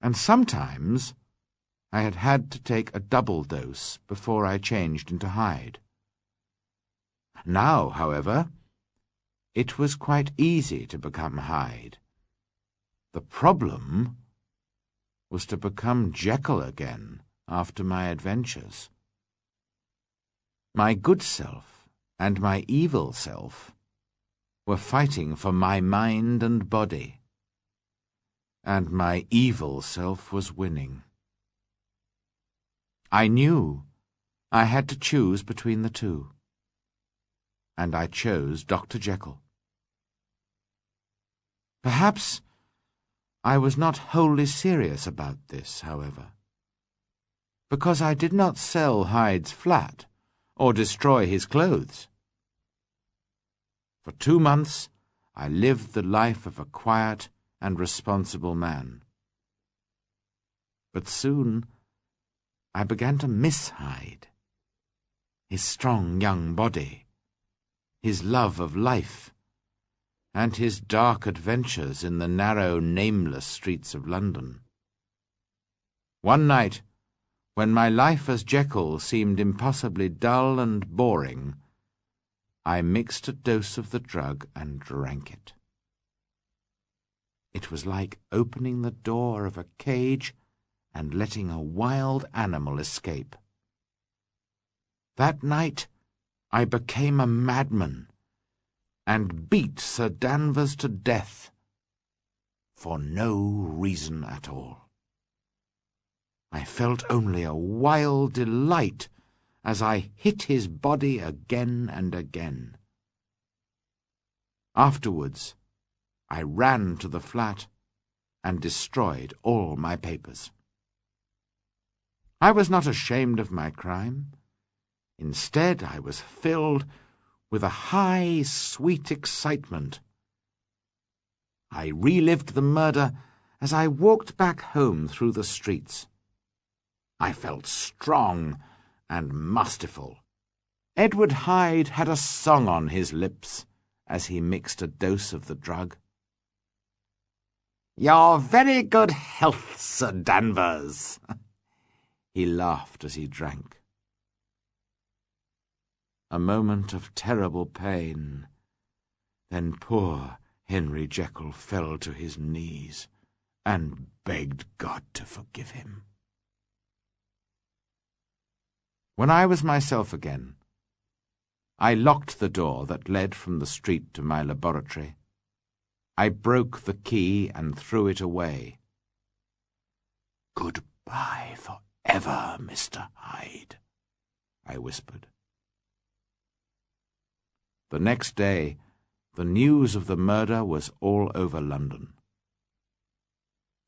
and sometimes I had had to take a double dose before I changed into Hyde. Now, however, it was quite easy to become Hyde. The problem was to become Jekyll again after my adventures. My good self and my evil self were fighting for my mind and body, and my evil self was winning. I knew I had to choose between the two, and I chose Dr. Jekyll. Perhaps I was not wholly serious about this, however, because I did not sell Hyde's flat or destroy his clothes. For 2 months I lived the life of a quiet and responsible man. But soon I began to miss Hyde, his strong young body, his love of life, and his dark adventures in the narrow, nameless streets of London. One night, when my life as Jekyll seemed impossibly dull and boring, I mixed a dose of the drug and drank it. It was like opening the door of a cage and letting a wild animal escape. That night I became a madman and beat Sir Danvers to death for no reason at all. I felt only a wild delight as I hit his body again and again. Afterwards, I ran to the flat and destroyed all my papers. I was not ashamed of my crime. Instead, I was filled with a high, sweet excitement. I relived the murder as I walked back home through the streets. I felt strong and masterful. Edward Hyde had a song on his lips as he mixed a dose of the drug. "Your very good health, Sir Danvers." He laughed as he drank. A moment of terrible pain. Then poor Henry Jekyll fell to his knees and begged God to forgive him. When I was myself again, I locked the door that led from the street to my laboratory. I broke the key and threw it away. Goodbye for ever, Mr. Hyde," I whispered. The next day, the news of the murder was all over London.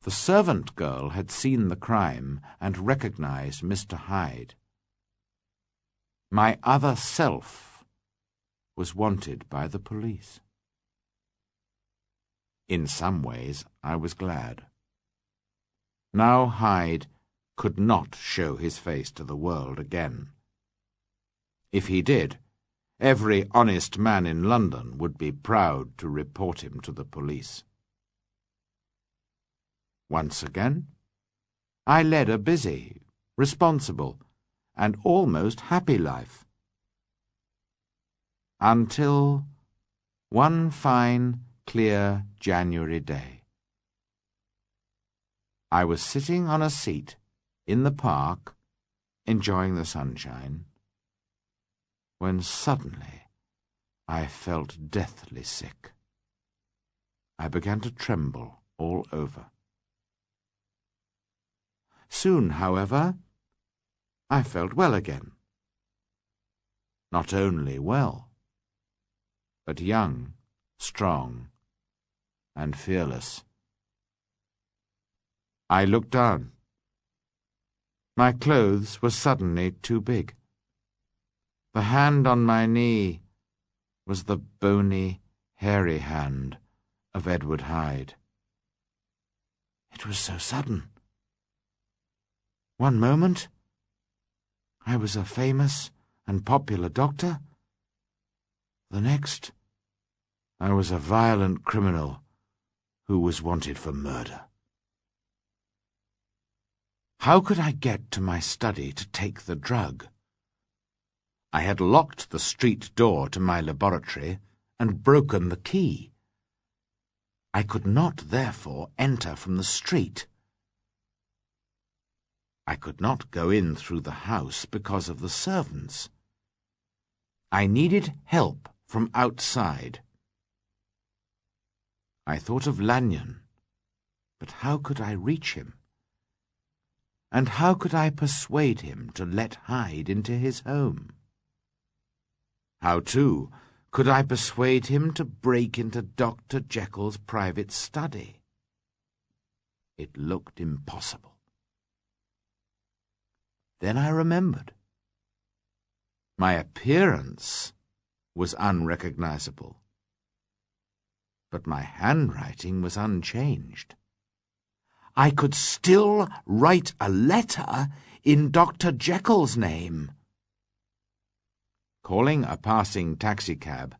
The servant girl had seen the crime and recognized Mr. Hyde. My other self was wanted by the police. In some ways, I was glad. Now Hyde could not show his face to the world again. If he did, every honest man in London would be proud to report him to the police. Once again, I led a busy, responsible, and almost happy life. Until one fine, clear January day. I was sitting on a seat in the park, enjoying the sunshine, when suddenly I felt deathly sick. I began to tremble all over. Soon, however, I felt well again. Not only well, but young, strong, and fearless. I looked down. My clothes were suddenly too big. The hand on my knee was the bony, hairy hand of Edward Hyde. It was so sudden. One moment, I was a famous and popular doctor. The next, I was a violent criminal who was wanted for murder. How could I get to my study to take the drug? I had locked the street door to my laboratory and broken the key. I could not, therefore, enter from the street. I could not go in through the house because of the servants. I needed help from outside. I thought of Lanyon, but how could I reach him? And how could I persuade him to let Hyde into his home? How, too, could I persuade him to break into Dr. Jekyll's private study? It looked impossible. Then I remembered. My appearance was unrecognizable, but my handwriting was unchanged. I could still write a letter in Dr. Jekyll's name. Calling a passing taxicab,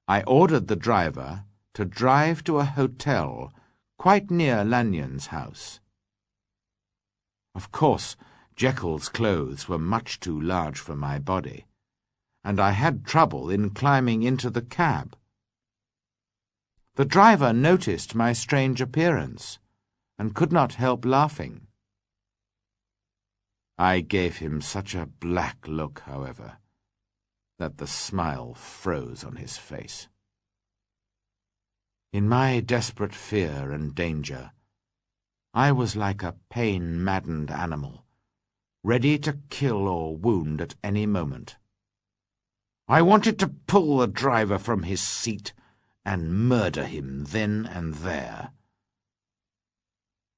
I ordered the driver to drive to a hotel quite near Lanyon's house. Of course, Jekyll's clothes were much too large for my body, and I had trouble in climbing into the cab. The driver noticed my strange appearance and could not help laughing. I gave him such a black look, however, that the smile froze on his face. In my desperate fear and danger, I was like a pain-maddened animal, ready to kill or wound at any moment. I wanted to pull the driver from his seat and murder him then and there.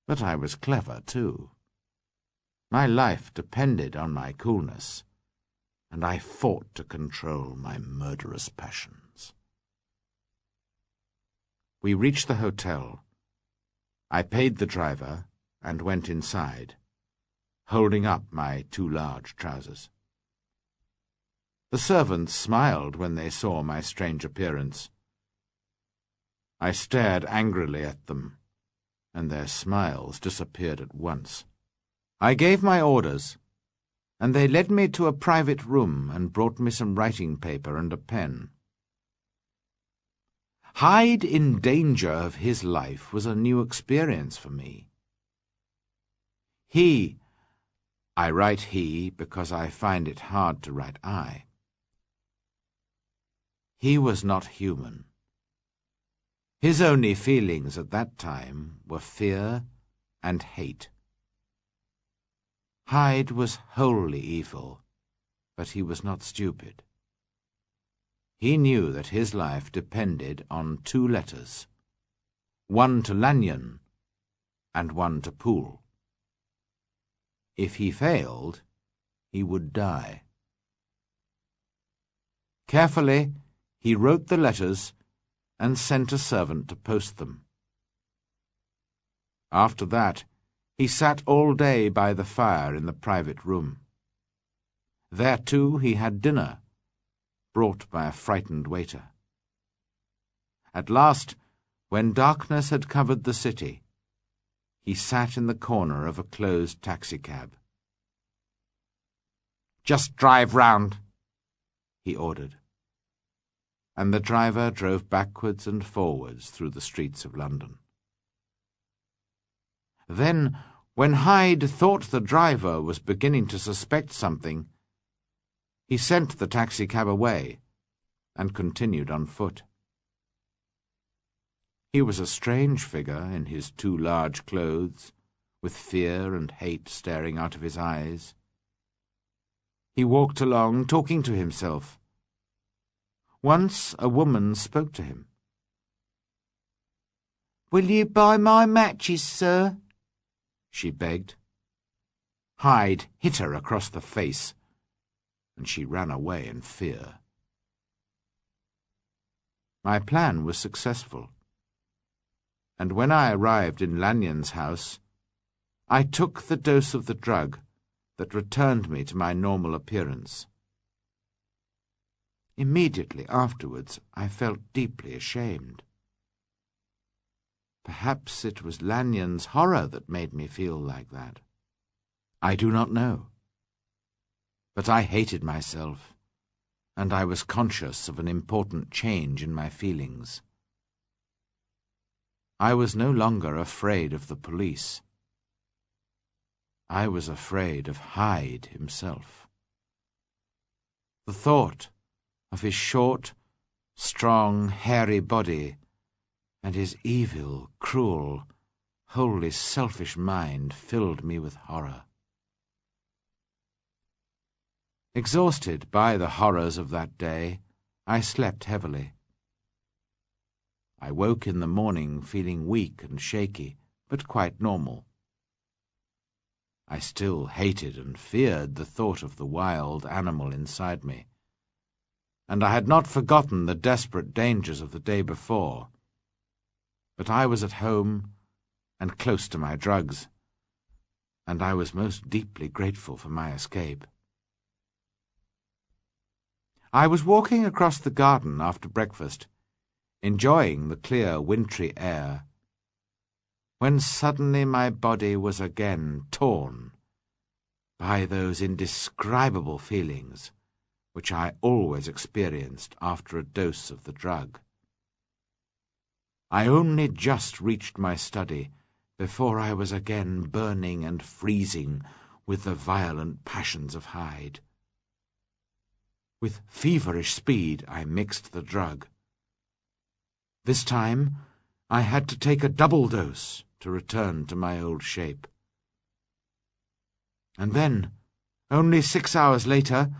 But I was clever, too. My life depended on my coolness, and I fought to control my murderous passions. We reached the hotel. I paid the driver and went inside, holding up my too large trousers. The servants smiled when they saw my strange appearance. I stared angrily at them, and their smiles disappeared at once. I gave my orders, and they led me to a private room and brought me some writing paper and a pen. Hyde in danger of his life was a new experience for me. I write he because I find it hard to write I. He was not human. His only feelings at that time were fear and hate. Hyde was wholly evil, but he was not stupid. He knew that his life depended on 2 letters, one to Lanyon and one to Poole. If he failed, he would die. Carefully, he wrote the letters and sent a servant to post them. After that, he sat all day by the fire in the private room. There, too, he had dinner, brought by a frightened waiter. At last, when darkness had covered the city, he sat in the corner of a closed taxicab. "Just drive round," he ordered. And the driver drove backwards and forwards through the streets of London. Then, when Hyde thought the driver was beginning to suspect something, he sent the taxicab away and continued on foot. He was a strange figure in his 2 large clothes, with fear and hate staring out of his eyes. He walked along, talking to himself. Once a woman spoke to him. "Will you buy my matches, sir?" she begged. Hyde hit her across the face, and she ran away in fear. My plan was successful, and when I arrived in Lanyon's house, I took the dose of the drug that returned me to my normal appearance. Immediately afterwards, I felt deeply ashamed. Perhaps it was Lanyon's horror that made me feel like that. I do not know. But I hated myself, and I was conscious of an important change in my feelings. I was no longer afraid of the police. I was afraid of Hyde himself. The thought of his short, strong, hairy body and his evil, cruel, wholly selfish mind filled me with horror. Exhausted by the horrors of that day, I slept heavily. I woke in the morning feeling weak and shaky, but quite normal. I still hated and feared the thought of the wild animal inside me, and I had not forgotten the desperate dangers of the day before. But I was at home and close to my drugs, and I was most deeply grateful for my escape. I was walking across the garden after breakfast, enjoying the clear wintry air, when suddenly my body was again torn by those indescribable feelings which I always experienced after a dose of the drug. I only just reached my study before I was again burning and freezing with the violent passions of Hyde. With feverish speed I mixed the drug. This time I had to take a double dose to return to my old shape. And then, only 6 hours later,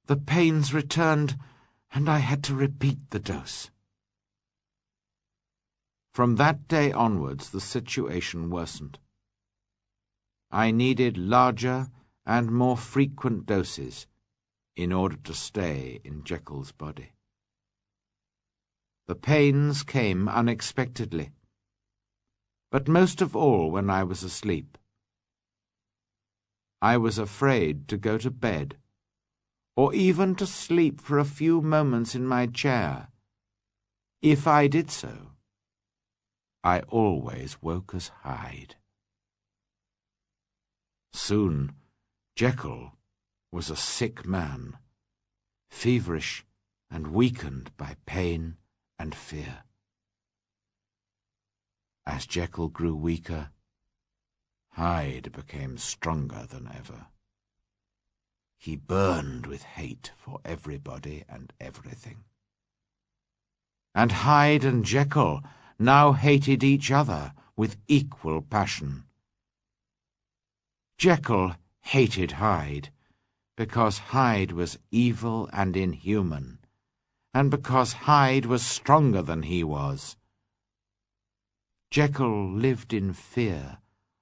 the pains returned and I had to repeat the dose. From that day onwards, the situation worsened. I needed larger and more frequent doses in order to stay in Jekyll's body. The pains came unexpectedly, but most of all when I was asleep. I was afraid to go to bed, or even to sleep for a few moments in my chair. If I did so, I always woke as Hyde. Soon, Jekyll was a sick man, feverish and weakened by pain and fear. As Jekyll grew weaker, Hyde became stronger than ever. He burned with hate for everybody and everything. And Hyde and Jekyll now hated each other with equal passion. Jekyll hated Hyde because Hyde was evil and inhuman, and because Hyde was stronger than he was. Jekyll lived in fear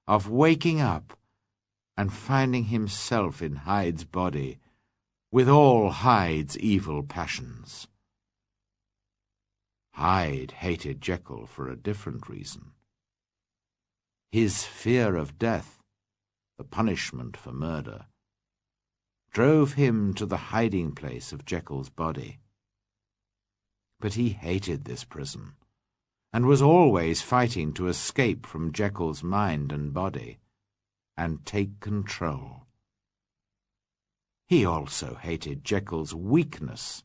of waking up and finding himself in Hyde's body with all Hyde's evil passions. Hyde hated Jekyll for a different reason. His fear of death, the punishment for murder, drove him to the hiding place of Jekyll's body. But he hated this prison, and was always fighting to escape from Jekyll's mind and body, and take control. He also hated Jekyll's weakness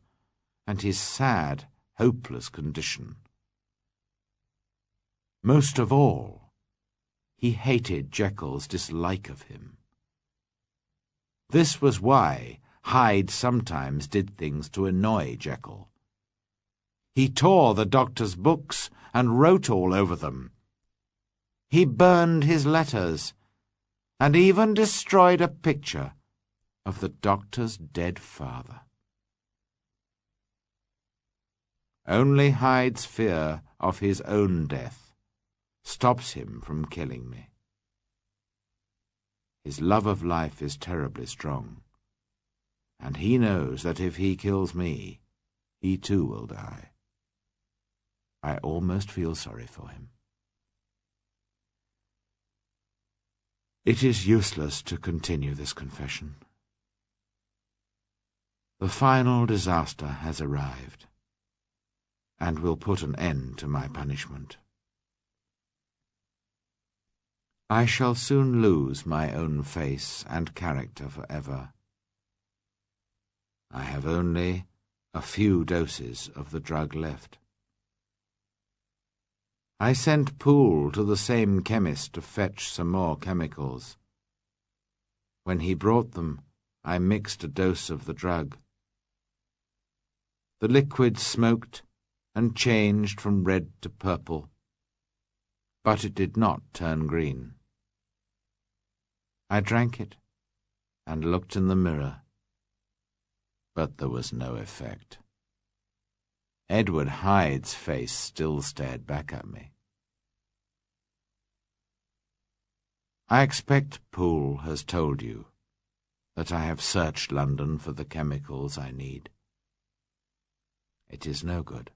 and his sad, hopeless condition. Most of all, he hated Jekyll's dislike of him. This was why Hyde sometimes did things to annoy Jekyll. He tore the doctor's books and wrote all over them. He burned his letters and even destroyed a picture of the doctor's dead father. Only Hyde's fear of his own death stops him from killing me. His love of life is terribly strong, and he knows that if he kills me, he too will die. I almost feel sorry for him. It is useless to continue this confession. The final disaster has arrived, and will put an end to my punishment. I shall soon lose my own face and character forever. I have only a few doses of the drug left. I sent Poole to the same chemist to fetch some more chemicals. When he brought them, I mixed a dose of the drug. The liquid smoked and changed from red to purple, but it did not turn green. I drank it and looked in the mirror, but there was no effect. Edward Hyde's face still stared back at me. I expect Poole has told you that I have searched London for the chemicals I need. It is no good.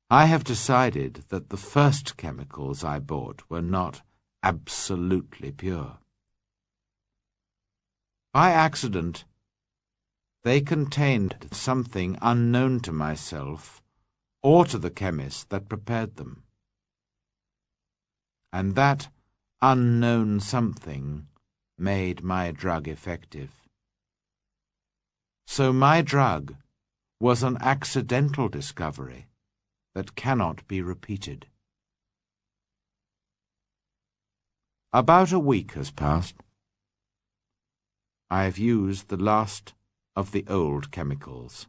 I have decided that the first chemicals I bought were not absolutely pure. By accident, they contained something unknown to myself or to the chemist that prepared them. And that unknown something made my drug effective. So my drug was an accidental discovery that cannot be repeated. About a week has passed. I have used the last of the old chemicals,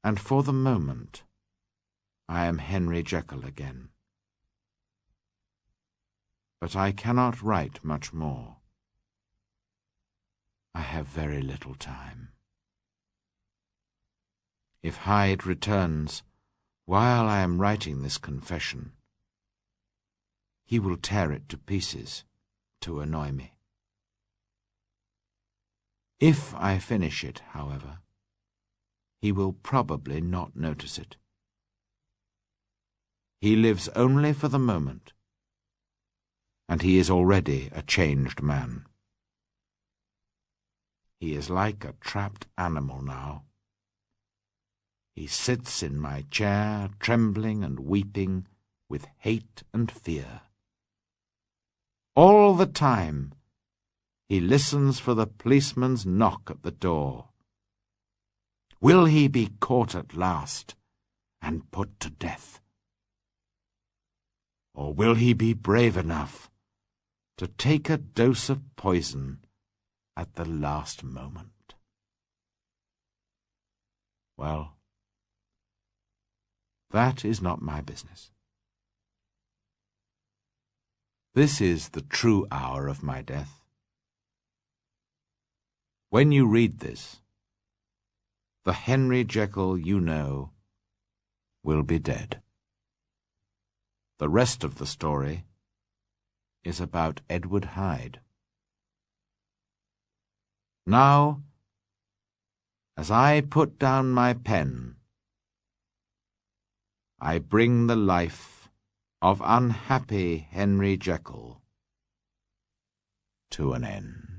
and for the moment I am Henry Jekyll again. But I cannot write much more. I have very little time. If Hyde returns while I am writing this confession, he will tear it to pieces to annoy me. If I finish it, however, he will probably not notice it. He lives only for the moment, and he is already a changed man. He is like a trapped animal now. He sits in my chair, trembling and weeping with hate and fear. All the time, he listens for the policeman's knock at the door. Will he be caught at last and put to death? Or will he be brave enough to take a dose of poison at the last moment? Well, that is not my business. This is the true hour of my death. When you read this, the Henry Jekyll you know will be dead. The rest of the story is about Edward Hyde. Now, as I put down my pen, I bring the life of unhappy Henry Jekyll to an end.